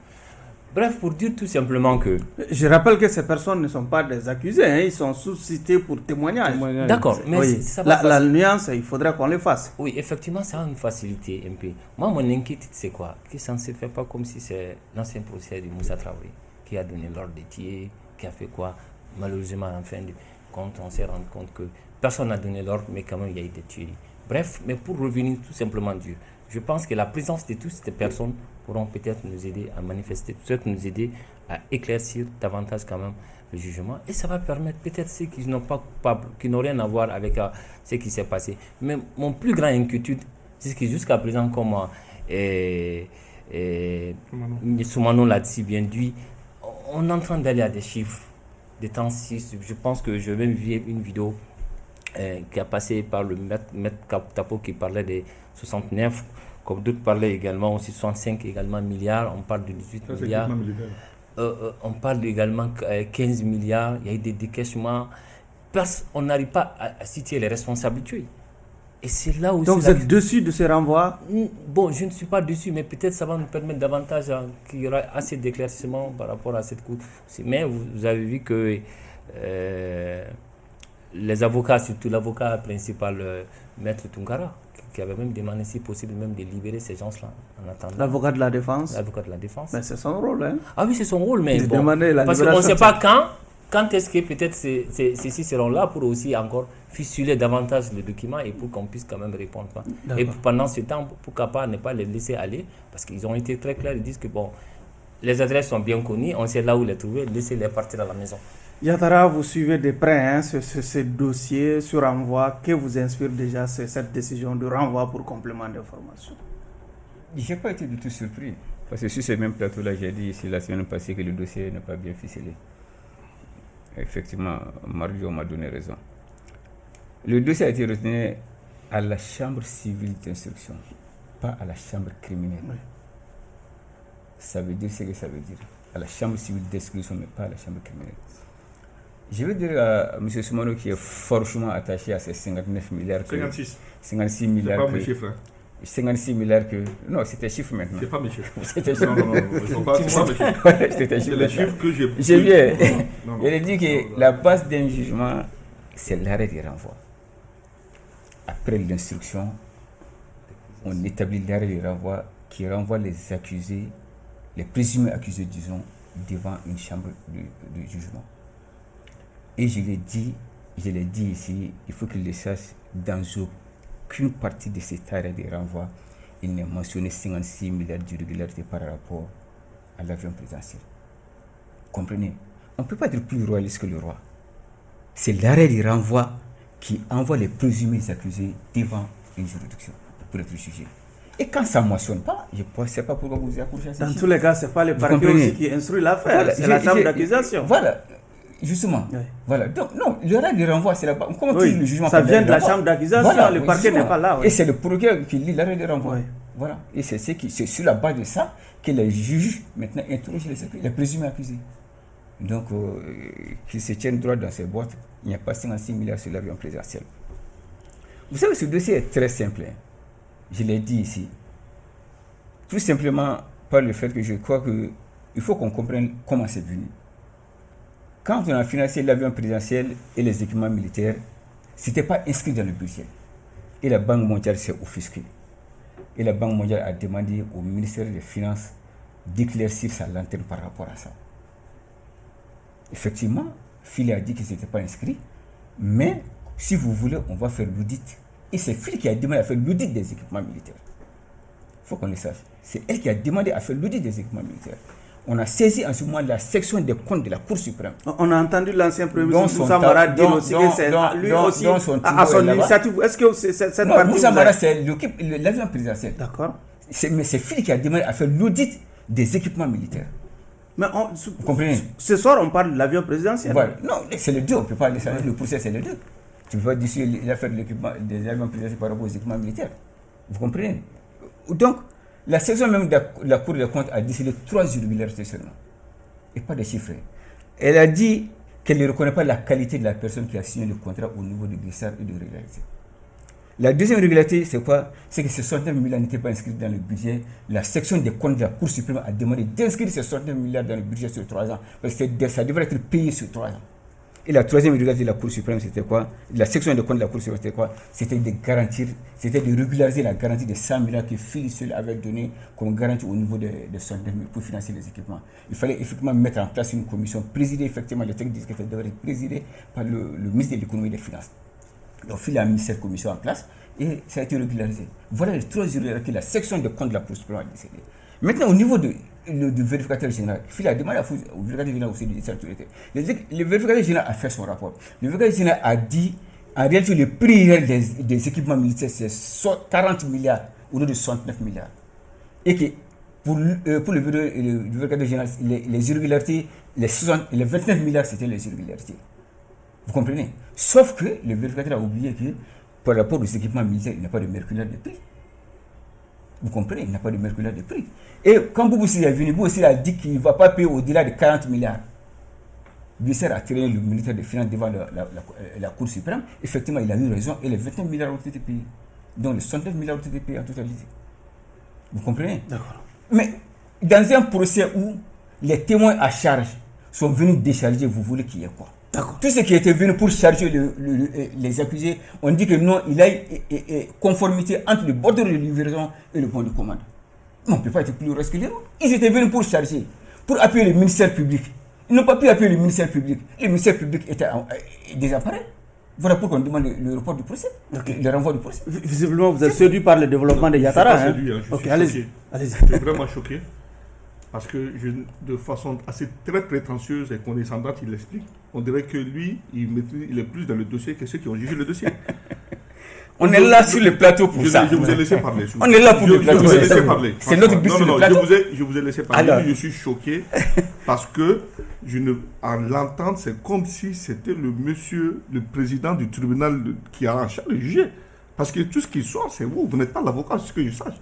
Bref, pour dire tout simplement que... Je rappelle que ces personnes ne sont pas des accusés, ils sont sous-cités pour témoignage. D'accord, mais oui. La nuance, il faudrait qu'on les fasse. Oui, effectivement, ça a une facilité un peu. Moi, mon inquiétude, c'est quoi? Que ça ne se fait pas comme si c'est l'ancien procès de Moussa Traoré qui a donné l'ordre de tuer, qui a fait quoi? Malheureusement, en fin de compte, on s'est rendu compte que personne n'a donné l'ordre, mais quand même, il y a eu des tueries. Bref, mais pour revenir tout simplement Dieu, je pense que la présence de toutes ces personnes pourront peut-être nous aider à manifester, peut-être nous aider à éclaircir davantage quand même le jugement. Et ça va permettre peut-être ceux qui n'ont pas coupables, qui n'ont rien à voir avec ce qui s'est passé. Mais mon plus grand inquiétude, c'est que jusqu'à présent, comme Soumano l'a si bien dit, on est en train d'aller à des chiffres, des temps 6. Je pense que je vais vivre une vidéo qui a passé par le maître Tapo qui parlait des 69, comme d'autres parlaient également aussi 65 également milliards, on parle de 18 milliards. On parle également 15 milliards, il y a eu des décaissements. On n'arrive pas à citer les responsabilités. Et c'est là aussi. Donc vous êtes dessus de ces renvois? Bon, je ne suis pas dessus, mais peut-être ça va nous permettre davantage qu'il y aura assez d'éclaircissements par rapport à cette cour. Mais vous avez vu que les avocats, surtout l'avocat principal, Maître Tunkara, qui avait même demandé si possible même de libérer ces gens-là en attendant. L'avocat de la défense? L'avocat de la défense. Mais c'est son rôle, hein? Ah oui, c'est son rôle, mais bon, parce qu'on ne sait pas quand est-ce que peut-être ceux-ci seront là pour aussi encore ficeler davantage le document et pour qu'on puisse quand même répondre. Et pendant ce temps, pourquoi pas ne pas les laisser aller, parce qu'ils ont été très clairs, ils disent que bon, les adresses sont bien connues, on sait là où les trouver, laissez-les partir à la maison. Yatara, vous suivez de près ce dossier sur renvoi. Que vous inspire déjà cette décision de renvoi pour complément d'information? Je n'ai pas été du tout surpris. Parce que sur ce même plateau-là, j'ai dit ici la semaine passée que le dossier n'est pas bien ficelé. Effectivement, Mario m'a donné raison. Le dossier a été retenu à la chambre civile d'instruction, pas à la chambre criminelle. Oui. Ça veut dire ce que ça veut dire. À la chambre civile d'instruction, mais pas à la chambre criminelle. Je veux dire à M. Soumano qui est fortement attaché à ces 59 milliards. 56 milliards. C'est pas mes chiffres. 56 milliards que... Non, c'était chiffre maintenant. C'est pas mes chiffres. C'était chiffre. Non, c'est pas mes chiffres. C'était chiffre. C'est les chiffres que j'ai... J'ai bien. Il a dit que la base d'un jugement, c'est l'arrêt du renvoi. Après l'instruction, on établit l'arrêt du renvoi qui renvoie les accusés, les présumés accusés, disons, devant une chambre de jugement. Et je l'ai dit ici, il faut qu'il le sache, dans aucune partie de cet arrêt de renvoi, il n'est mentionné 56 milliards d'irrégularités par rapport à l'avion présidentiel. Comprenez? On ne peut pas être plus royaliste que le roi. C'est l'arrêt de renvoi qui envoie les présumés accusés devant une juridiction pour être jugés. Et quand ça ne mentionne pas, je ne sais pas pourquoi vous y accrochez à ça. Dans tous les cas, ce n'est pas le parquet aussi qui instruit l'affaire, voilà, c'est la chambre d'accusation. Voilà. Justement, oui. Voilà. Donc, non, le règle de renvoi, c'est là-bas. Comment le jugement? Ça vient de la chambre d'accusation, voilà, le parquet n'est pas là. Oui. Et c'est le procureur qui lit l'arrêt de renvoi. Oui. Voilà. Et c'est sur la base de ça que les juges, maintenant, interrogent les présumés accusés. Donc, qu'ils se tiennent droit dans ces boîtes, il n'y a pas 56 milliards sur l'avion présidentiel. Vous savez, ce dossier est très simple. Je l'ai dit ici. Tout simplement par le fait que je crois qu'il faut qu'on comprenne comment c'est venu. Quand on a financé l'avion présidentiel et les équipements militaires, ce n'était pas inscrit dans le budget. Et la Banque mondiale s'est offusquée. Et la Banque mondiale a demandé au ministère des Finances d'éclaircir sa lanterne par rapport à ça. Effectivement, Phil a dit que ce n'était pas inscrit, mais si vous voulez, on va faire l'audit. Et c'est Phil qui a demandé à faire l'audit des équipements militaires. Il faut qu'on le sache. C'est elle qui a demandé à faire l'audit des équipements militaires. On a saisi en ce moment la section des comptes de la Cour suprême. On a entendu l'ancien Premier ministre Moussa Mara dire aussi que c'est lui aussi à son initiative. Est-ce que c'est cette partie? Moussa Mara, c'est l'avion présidentiel. D'accord. Mais c'est Phil qui a demandé à faire l'audit des équipements militaires. Mais vous comprenez? Ce soir, on parle de l'avion présidentiel. Voilà. Non, c'est les deux. On ne peut pas laisser le procès, c'est les deux. Tu ne peux pas discuter l'affaire de l'équipement des avions présidentiels par rapport aux équipements militaires. Vous comprenez? Donc, la section même de la Cour des comptes a décidé 3 irrégularités seulement. Et pas de chiffres. Elle a dit qu'elle ne reconnaît pas la qualité de la personne qui a signé le contrat au niveau de glissade et de régularité. La deuxième irrégularité, c'est quoi? C'est que ces 69 milliards n'étaient pas inscrits dans le budget. La section des comptes de la Cour suprême a demandé d'inscrire ces 69 milliards dans le budget sur 3 ans. Parce que ça devrait être payé sur 3 ans. Et la troisième irrégularité de la Cour suprême, c'était quoi? La section de compte de la Cour suprême, c'était quoi? C'était de garantir, c'était de régulariser la garantie de 100 milliards que Phil seul avait donné comme garantie au niveau de 69 milliards pour financer les équipements. Il fallait effectivement mettre en place une commission présidée, effectivement, le texte dit que ça devrait être présidé par le ministre de l'économie et des finances. Donc Phil a mis cette commission en place et ça a été régularisé. Voilà les 3 irrégularités que la section de compte de la Cour suprême a décidé. Maintenant, au niveau du vérificateur général, il fait la demande au vérificateur général aussi de cette autorité. Le vérificateur général a fait son rapport. Le vérificateur général a dit, en réalité, le prix réel des équipements militaires, c'est 40 milliards au lieu de 69 milliards. Et que pour le vérificateur général, les irrégularités, les 29 milliards, c'était les irrégularités. Vous comprenez? Sauf que le vérificateur a oublié que par rapport aux équipements militaires, il n'y a pas de mercurial de prix. Vous comprenez? Il n'y a pas de mercurial de prix. Et quand Boubou-Siri est venu, Boubou-Siri a dit qu'il ne va pas payer au-delà de 40 milliards. Buisser a tiré le ministère des Finances devant la Cour suprême. Effectivement, il a eu raison et les 29 milliards ont été payés. Donc les 69 milliards ont été payés en totalité. Vous comprenez? D'accord. Mais dans un procès où les témoins à charge sont venus décharger, vous voulez qu'il y ait quoi? D'accord. Tout ce qui était venu pour charger les accusés, on dit que non, il y a conformité entre le bordereau de livraison et le bon de commande. Non, on ne peut pas être plus risqué que les autres. Ils étaient venus pour charger, pour appuyer le ministère public. Ils n'ont pas pu appuyer le ministère public. Le ministère public était désemparé. Voilà pourquoi on demande le report du procès, le renvoi du procès. Visiblement, vous êtes séduit par le développement de Yatara. Je suis allez-y. Je suis vraiment choqué. Parce que de façon assez très prétentieuse et condescendante, il l'explique. On dirait que lui, il est plus dans le dossier que ceux qui ont jugé le dossier. On est là sur le plateau pour ça. Je vous ai laissé parler. On est là pour le plateau. Je vous ai laissé parler. C'est notre but sur le plateau. Je vous ai laissé parler. Alors, je suis choqué parce que en l'entendre, c'est comme si c'était le président du tribunal qui a en charge de juger. Parce que tout ce qui sort, c'est vous. Vous n'êtes pas l'avocat, c'est ce que je sache.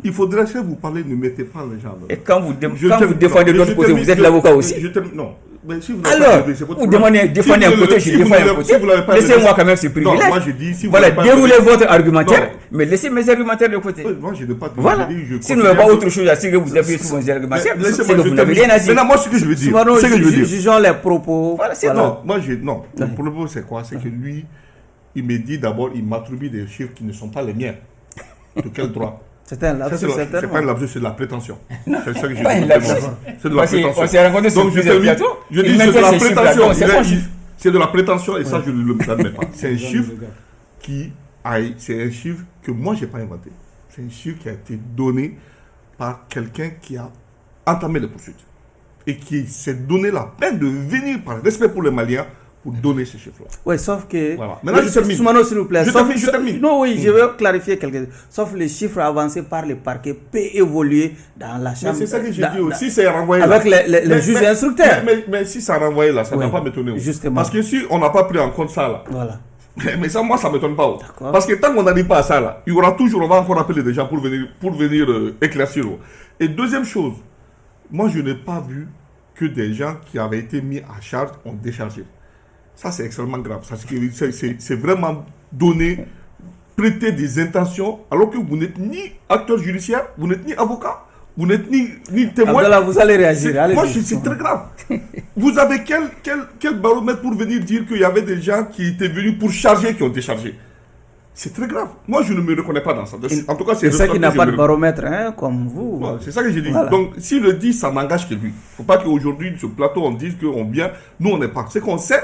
Il faudrait que vous parlez, ne mettez pas les gens. Et quand vous défendez de l'autre côté, vous êtes l'avocat aussi. Non. Mais si vous alors, vous défendez un côté, je défends un côté. Laissez-moi quand même ce privilège. Non, moi je dis, voilà, déroulez votre argumentaire, mais laissez mes argumentaires de côté. Moi je n'ai pas de voilà. Si vous n'avez pas autre chose à dire, vous appuyez sur vos argumentaires, c'est que vous n'avez rien à dire. Maintenant, moi ce que je veux dire, c'est que jugeons les propos. Voilà, c'est non. Non, le propos c'est quoi? C'est que lui, il me dit d'abord, il m'attribue des chiffres qui ne sont pas les miens. De quel droit? C'est un lapsus, c'est pas un lapsus, c'est de la prétention. C'est ça que je dis. C'est de la prétention. On s'est rencontrés sur plusieurs plateaux. Je dis c'est de la prétention. C'est de la prétention et ça je ne le admets pas. C'est un chiffre c'est un chiffre que moi je n'ai pas inventé. C'est un chiffre qui a été donné par quelqu'un qui a entamé les poursuites et qui s'est donné la peine de venir par respect pour les Maliens pour donner ces chiffres-là. Oui, sauf que... Voilà. Maintenant, je termine. Soumano, s'il vous plaît. Je termine. Non, oui, je veux clarifier quelque chose. Sauf les chiffres avancés par le parquet peuvent évoluer dans la chambre. Mais c'est ça que j'ai dit aussi, c'est renvoyé avec les juges instructeurs. Mais si ça renvoyé là, ça ne va pas m'étonner. Justement. Parce que si on n'a pas pris en compte ça là... Voilà. Mais ça, moi, ça ne m'étonne pas. Parce que tant qu'on n'arrive pas à ça là, il y aura toujours, on va encore appeler des gens pour venir éclaircir. Et deuxième chose, moi, je n'ai pas vu que des gens qui avaient été mis à charge ont déchargé. Ça, c'est extrêmement grave. C'est vraiment donner, prêter des intentions, alors que vous n'êtes ni acteur judiciaire, vous n'êtes ni avocat, vous n'êtes ni témoin. Abdallah, vous allez réagir. Moi, c'est très grave. Vous avez quel baromètre pour venir dire qu'il y avait des gens qui étaient venus pour charger, qui ont déchargé? C'est très grave. Moi, je ne me reconnais pas dans ça. En tout cas, c'est ça qui n'a pas de baromètre, comme vous. Ouais, c'est ça que j'ai dit. Voilà. Donc, s'il le dit, ça n'engage que lui. Il ne faut pas qu'aujourd'hui, sur ce plateau, on dise qu'on vient. Nous, on n'est pas. C'est qu'on sait.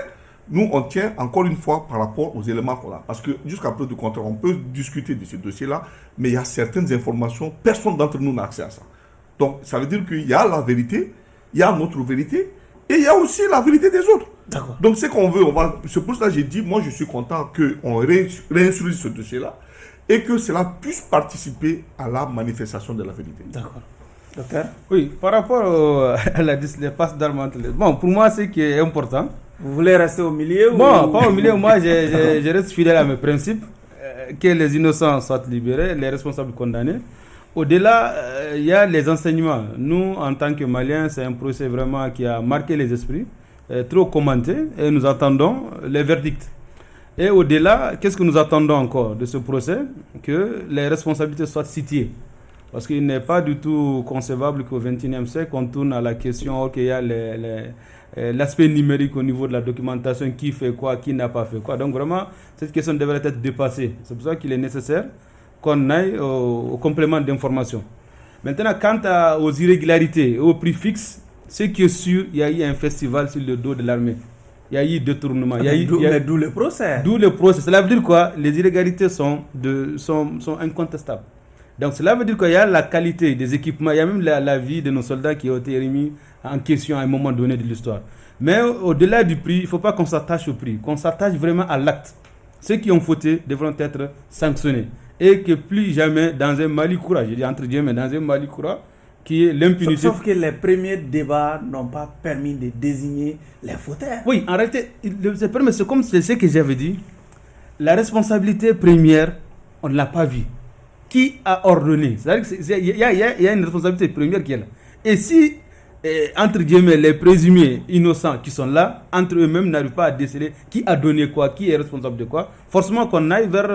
Nous, on tient encore une fois par rapport aux éléments qu'on a. Parce que jusqu'à preuve du contraire, on peut discuter de ce dossier-là, mais il y a certaines informations, personne d'entre nous n'a accès à ça. Donc, ça veut dire qu'il y a la vérité, il y a notre vérité, et il y a aussi la vérité des autres. D'accord. Donc, ce qu'on veut, c'est pour ça que j'ai dit, moi, je suis content qu'on réinstruise ce dossier-là, et que cela puisse participer à la manifestation de la vérité. D'accord. Docteur? Oui, par rapport à la passe d'armes entre les... Bon, pour moi, ce qui est important... Vous voulez rester au milieu? Bon, pas au milieu. Moi, je reste fidèle à mes principes. Que les innocents soient libérés, les responsables condamnés. Au-delà, il y a les enseignements. Nous, en tant que Maliens, c'est un procès vraiment qui a marqué les esprits, trop commenté, et nous attendons les verdicts. Et au-delà, qu'est-ce que nous attendons encore de ce procès? Que les responsabilités soient situées. Parce qu'il n'est pas du tout concevable qu'au XXIe siècle, on tourne à la question qu'il y a l'aspect numérique au niveau de la documentation, qui fait quoi, qui n'a pas fait quoi. Donc vraiment, cette question devrait être dépassée. C'est pour ça qu'il est nécessaire qu'on aille au complément d'information. Maintenant, quant aux irrégularités et au prix fixe, ce qui est sûr, il y a eu un festival sur le dos de l'armée. Il y a eu détournement. Mais d'où le procès. D'où le procès. Cela veut dire quoi? Les illégalités sont incontestables. Donc cela veut dire qu'il y a la qualité des équipements, il y a même la vie de nos soldats qui ont été remis en question à un moment donné de l'histoire. Mais au-delà du prix, il ne faut pas qu'on s'attache au prix, qu'on s'attache vraiment à l'acte. Ceux qui ont fauté devront être sanctionnés. Et que plus jamais dans un Mali courant, je dis entre guillemets, dans un Mali courant, qui est l'impunité. Sauf que les premiers débats n'ont pas permis de désigner les fauteurs. Oui, en réalité, c'est comme ce que j'avais dit. La responsabilité première, on ne l'a pas vue. Qui a ordonné? C'est-à-dire qu'il y a une responsabilité première qui est là. Et si, entre guillemets, les présumés innocents qui sont là, entre eux-mêmes n'arrivent pas à déceler qui a donné quoi, qui est responsable de quoi, forcément qu'on aille vers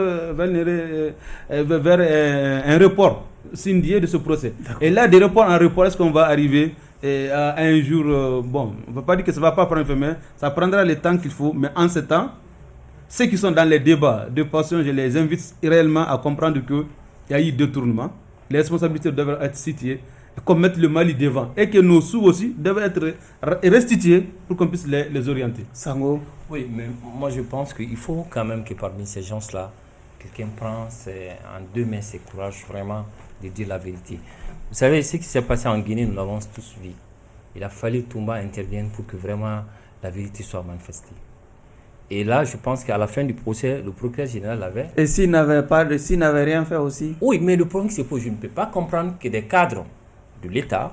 un report signé de ce procès. D'accord. Et là, des reports en report, est-ce qu'on va arriver à un jour, bon, on ne va pas dire que ça ne va pas prendre un peu, mais ça prendra le temps qu'il faut, mais en ce temps, ceux qui sont dans les débats de passion, je les invite réellement à comprendre qu'il y a eu détournement, les responsabilités doivent être situées, qu'on mette le Mali devant, et que nos sous aussi doivent être restitués pour qu'on puisse les orienter. Sango? Oui, mais moi je pense qu'il faut quand même que parmi ces gens-là, quelqu'un prend en deux mains ses courages vraiment de dire la vérité. Vous savez, ce qui s'est passé en Guinée, nous l'avons tous vu. Il a fallu que Toumba intervienne pour que vraiment la vérité soit manifestée. Et là, je pense qu'à la fin du procès, le procureur général l'avait. Et s'il n'avait rien fait aussi? Oui, mais le problème c'est que je ne peux pas comprendre que des cadres de l'État,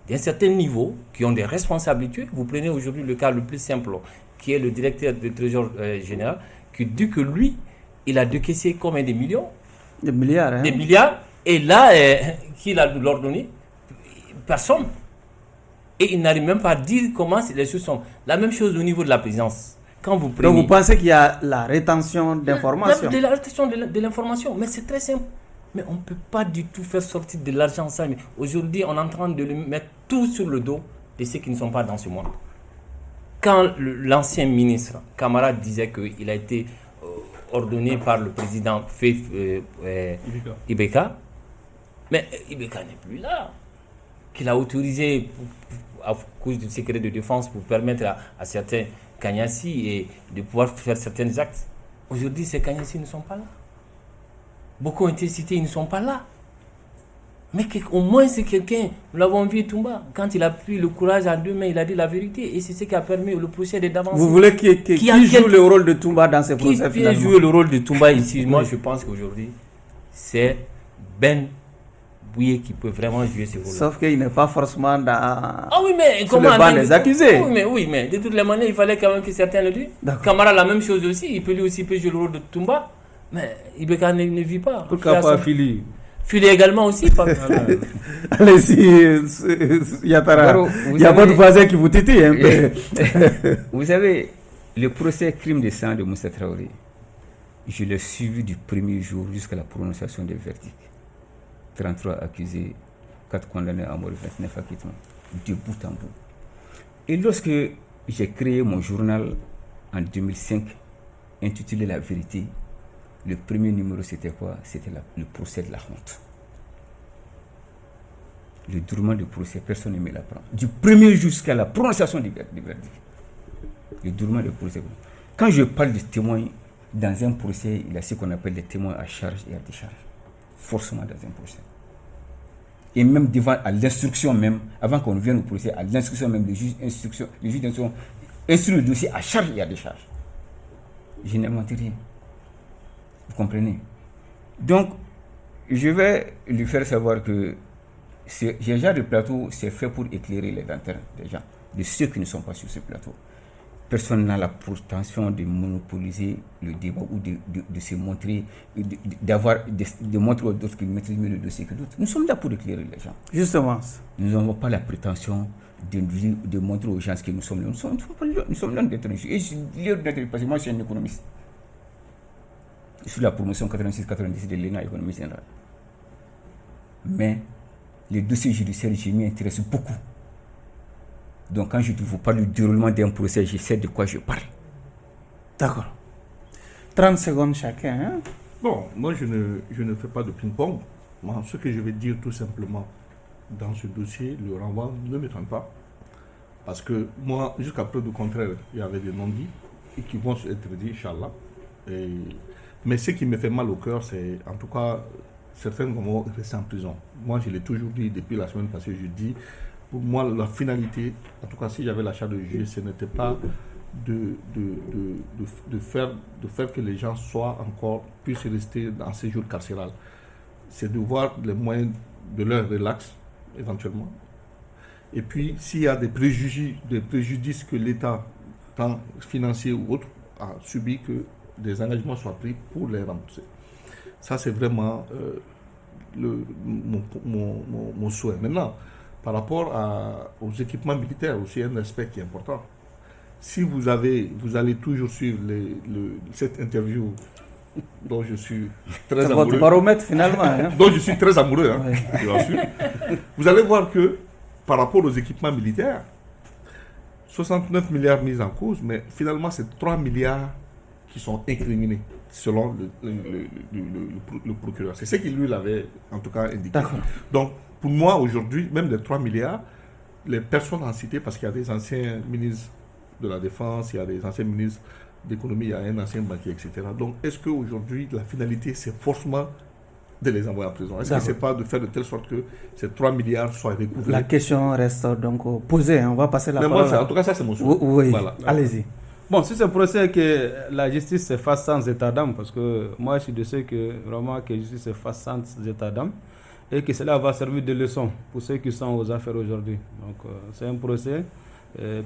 d'un certain niveau, qui ont des responsabilités. Vous prenez aujourd'hui le cas le plus simple, qui est le directeur du Trésor général, qui dit que lui, il a décaissé combien de millions? Des milliards, hein? Des milliards. Et là, qui l'a ordonné? Personne. Et il n'arrive même pas à dire comment les choses sont. La même chose au niveau de la présidence. Quand vous prenez... Donc vous pensez qu'il y a la rétention d'informations? La rétention de l'information, mais c'est très simple. Mais on ne peut pas du tout faire sortir de l'argent ça. Mais aujourd'hui, on est en train de le mettre tout sur le dos de ceux qui ne sont pas dans ce monde. Quand l'ancien ministre Camara disait qu'il a été ordonné par le président Ibeka, mais Ibeka n'est plus là. Qu'il a autorisé à cause du secret de défense pour permettre à certains Kanyassi et de pouvoir faire certains actes. Aujourd'hui, ces Kanyassi ne sont pas là. Beaucoup ont été cités, ils ne sont pas là. Mais au moins, c'est quelqu'un, nous l'avons vu Toumba, quand il a pris le courage à deux mains, il a dit la vérité. Et c'est ce qui a permis le procès d'avancer. Vous voulez qui joue le rôle de Toumba dans ces procès finalement? Qui joue le rôle de Toumba ici? Moi, je pense qu'aujourd'hui, c'est Ben Bouye qui peut vraiment jouer ce rôle. Sauf qu'il n'est pas forcément dans sur le banc des accusés. Oui, mais de toutes les manières, il fallait quand même que certains le disent. Camara, la même chose aussi. Il peut lui aussi jouer le rôle de Toumba. Mais Ibeka ne vit pas. Pourquoi pas Fili? Fili également aussi. Allez-y, Yatara. Il y a votre voisin qui vous titille un peu. Vous savez, le procès crime de sang de Moussa Traoré, je l'ai suivi du premier jour jusqu'à la prononciation des verdicts. 33 accusés, 4 condamnés à mort, 29 acquittements, de bout en bout. Et lorsque j'ai créé mon journal en 2005, intitulé La Vérité, le premier numéro c'était quoi? C'était le procès de la honte. Le déroulement du procès, personne ne me l'apprend. Du premier jour jusqu'à la prononciation du verdict. Le déroulement du procès. Quand je parle de témoins, dans un procès, il y a ce qu'on appelle des témoins à charge et à décharge. Forcément dans un procès. Et même devant, à l'instruction même, avant qu'on vienne au procès, à l'instruction même, le juge d'instruction instruit le dossier à charge et à décharge. Je n'invente rien. Vous comprenez? Donc, je vais lui faire savoir que ce genre de plateau, c'est fait pour éclairer les lanternes des gens, de ceux qui ne sont pas sur ce plateau. Personne n'a la prétention de monopoliser le débat ou de se montrer, de montrer aux autres qu'ils maîtrisent mieux le dossier que d'autres. Nous sommes là pour éclairer les gens. Justement. Nous n'avons pas la prétention de montrer aux gens ce que nous sommes là. Nous sommes là d'être riches. Et parce que moi, je suis un économiste. Sur la promotion 86-90 de l'ENA Économie Générale. Mais les dossiers judiciaires, je m'y intéresse beaucoup. Donc quand je vous parle du déroulement d'un procès, je sais de quoi je parle. D'accord. 30 secondes chacun. Hein? Bon, moi je ne fais pas de ping-pong. Moi, ce que je vais dire tout simplement dans ce dossier, le renvoi ne m'étonne pas. Parce que moi, jusqu'à preuve du contraire, il y avait des non-dits et qui vont être dits, Inch'Allah. Mais ce qui me fait mal au cœur, c'est en tout cas, certains vont rester en prison. Moi, je l'ai toujours dit depuis la semaine passée, je dis, pour moi, la finalité, en tout cas, si j'avais la charge de juger, ce n'était pas de faire que les gens puissent rester dans ces jours carcérales. C'est de voir les moyens de leur relax, éventuellement. Et puis, s'il y a des préjudices que l'État, tant financier ou autre, a subi, que des engagements soient pris pour les rembourser. Ça, c'est vraiment mon souhait. Maintenant, par rapport aux équipements militaires, aussi un aspect qui est important. Si vous allez toujours suivre cette interview dont je suis très amoureux. Votre baromètre finalement. Hein. Dont je suis très amoureux, hein, je l'assure. Vous allez voir que par rapport aux équipements militaires, 69 milliards mis en cause, mais finalement c'est 3 milliards qui sont incriminés selon le procureur. C'est ce qu'il lui l'avait en tout cas indiqué. Donc pour moi aujourd'hui, même les 3 milliards, les personnes en cité, parce qu'il y a des anciens ministres de la Défense, il y a des anciens ministres d'économie, il y a un ancien banquier, etc. Donc est-ce qu'aujourd'hui la finalité c'est forcément de les envoyer en prison? Est-ce que ce n'est pas de faire de telle sorte que ces 3 milliards soient recouvrés? La question reste donc posée. On va passer la parole. Moi, en tout cas, ça, c'est mon souhait. Oui, voilà. Allez-y. Bon, si c'est procès que la justice se fasse sans état d'âme, parce que moi, je suis de ceux que vraiment que la justice se fasse sans état d'âme, et que cela va servir de leçon pour ceux qui sont aux affaires aujourd'hui. Donc, c'est un procès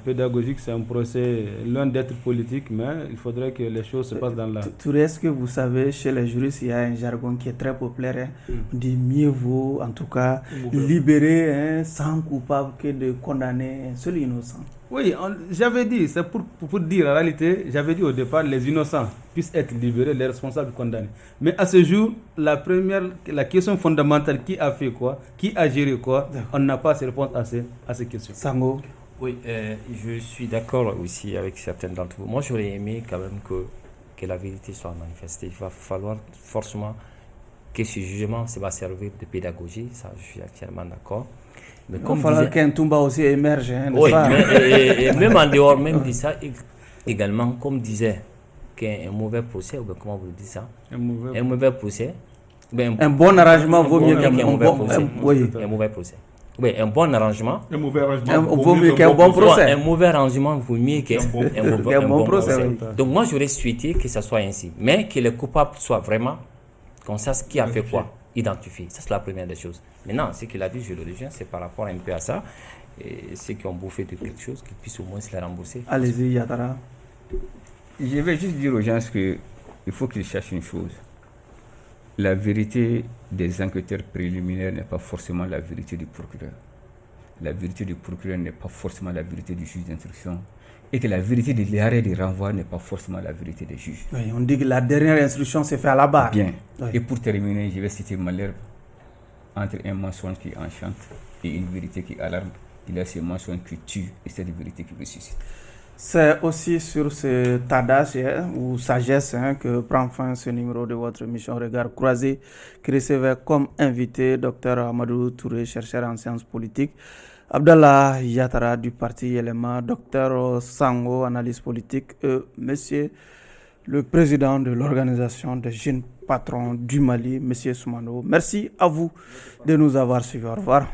pédagogique, c'est un procès loin d'être politique, mais il faudrait que les choses se passent dans la... Tout reste que vous savez, chez les juristes, il y a un jargon qui est très populaire. On dit mieux vaut, en tout cas, libérer un sans coupable que de condamner un seul innocent. Oui, j'avais dit, c'est pour dire, en réalité, j'avais dit au départ, les innocents puissent être libérés, les responsables condamnés. Mais à ce jour, la question fondamentale, qui a fait quoi, qui a géré quoi, on n'a pas ces réponses à ces questions. Sango. Oui, je suis d'accord aussi avec certains d'entre vous. Moi, j'aurais aimé quand même que la vérité soit manifestée. Il va falloir forcément que ce jugement ça va servir de pédagogie, ça je suis entièrement d'accord. Mais il va falloir qu'un Toumba aussi émerge. Hein, oui, et même en dehors même de ça, également, comme disait, qu'un mauvais procès, ou bien comment vous le dites ça, un mauvais procès. Un bon arrangement vaut mieux qu'un mauvais procès. Un mauvais procès. Oui, un bon arrangement. Un mauvais arrangement vaut mieux qu'un bon procès. Un mauvais arrangement vaut mieux qu'un bon procès. Oui. Donc moi, j'aurais souhaité que ça soit ainsi. Mais que les coupables soient vraiment, qu'on sache qui a fait quoi, identifié. Ça, c'est la première des choses. Maintenant, ce qu'il a dit, je le rejoins, c'est par rapport un peu à ça. Et ceux qui ont bouffé de quelque chose, qu'ils puissent au moins se les rembourser. Allez-y, Yatara. Je vais juste dire aux gens qu'il faut qu'ils cherchent une chose. La vérité des enquêteurs préliminaires n'est pas forcément la vérité du procureur. La vérité du procureur n'est pas forcément la vérité du juge d'instruction. Et que la vérité de l'arrêt de renvoi n'est pas forcément la vérité des juges. Oui, on dit que la dernière instruction s'est faite à la barre. Bien. Oui. Et pour terminer, je vais citer Malherbe. Entre un mensonge qui enchante et une vérité qui alarme, il y a ce mensonge qui tue et cette vérité qui ressuscite. C'est aussi sur ce adage ou sagesse que prend fin ce numéro de votre émission Regard Croisé, qui recevait comme invité Dr Amadou Touré, chercheur en sciences politiques, Abdallah Yatara du parti LMA, Dr Sango, analyste politique, et Monsieur le président de l'organisation des jeunes patrons du Mali, Monsieur Soumano. Merci à vous de nous avoir suivis. Au revoir.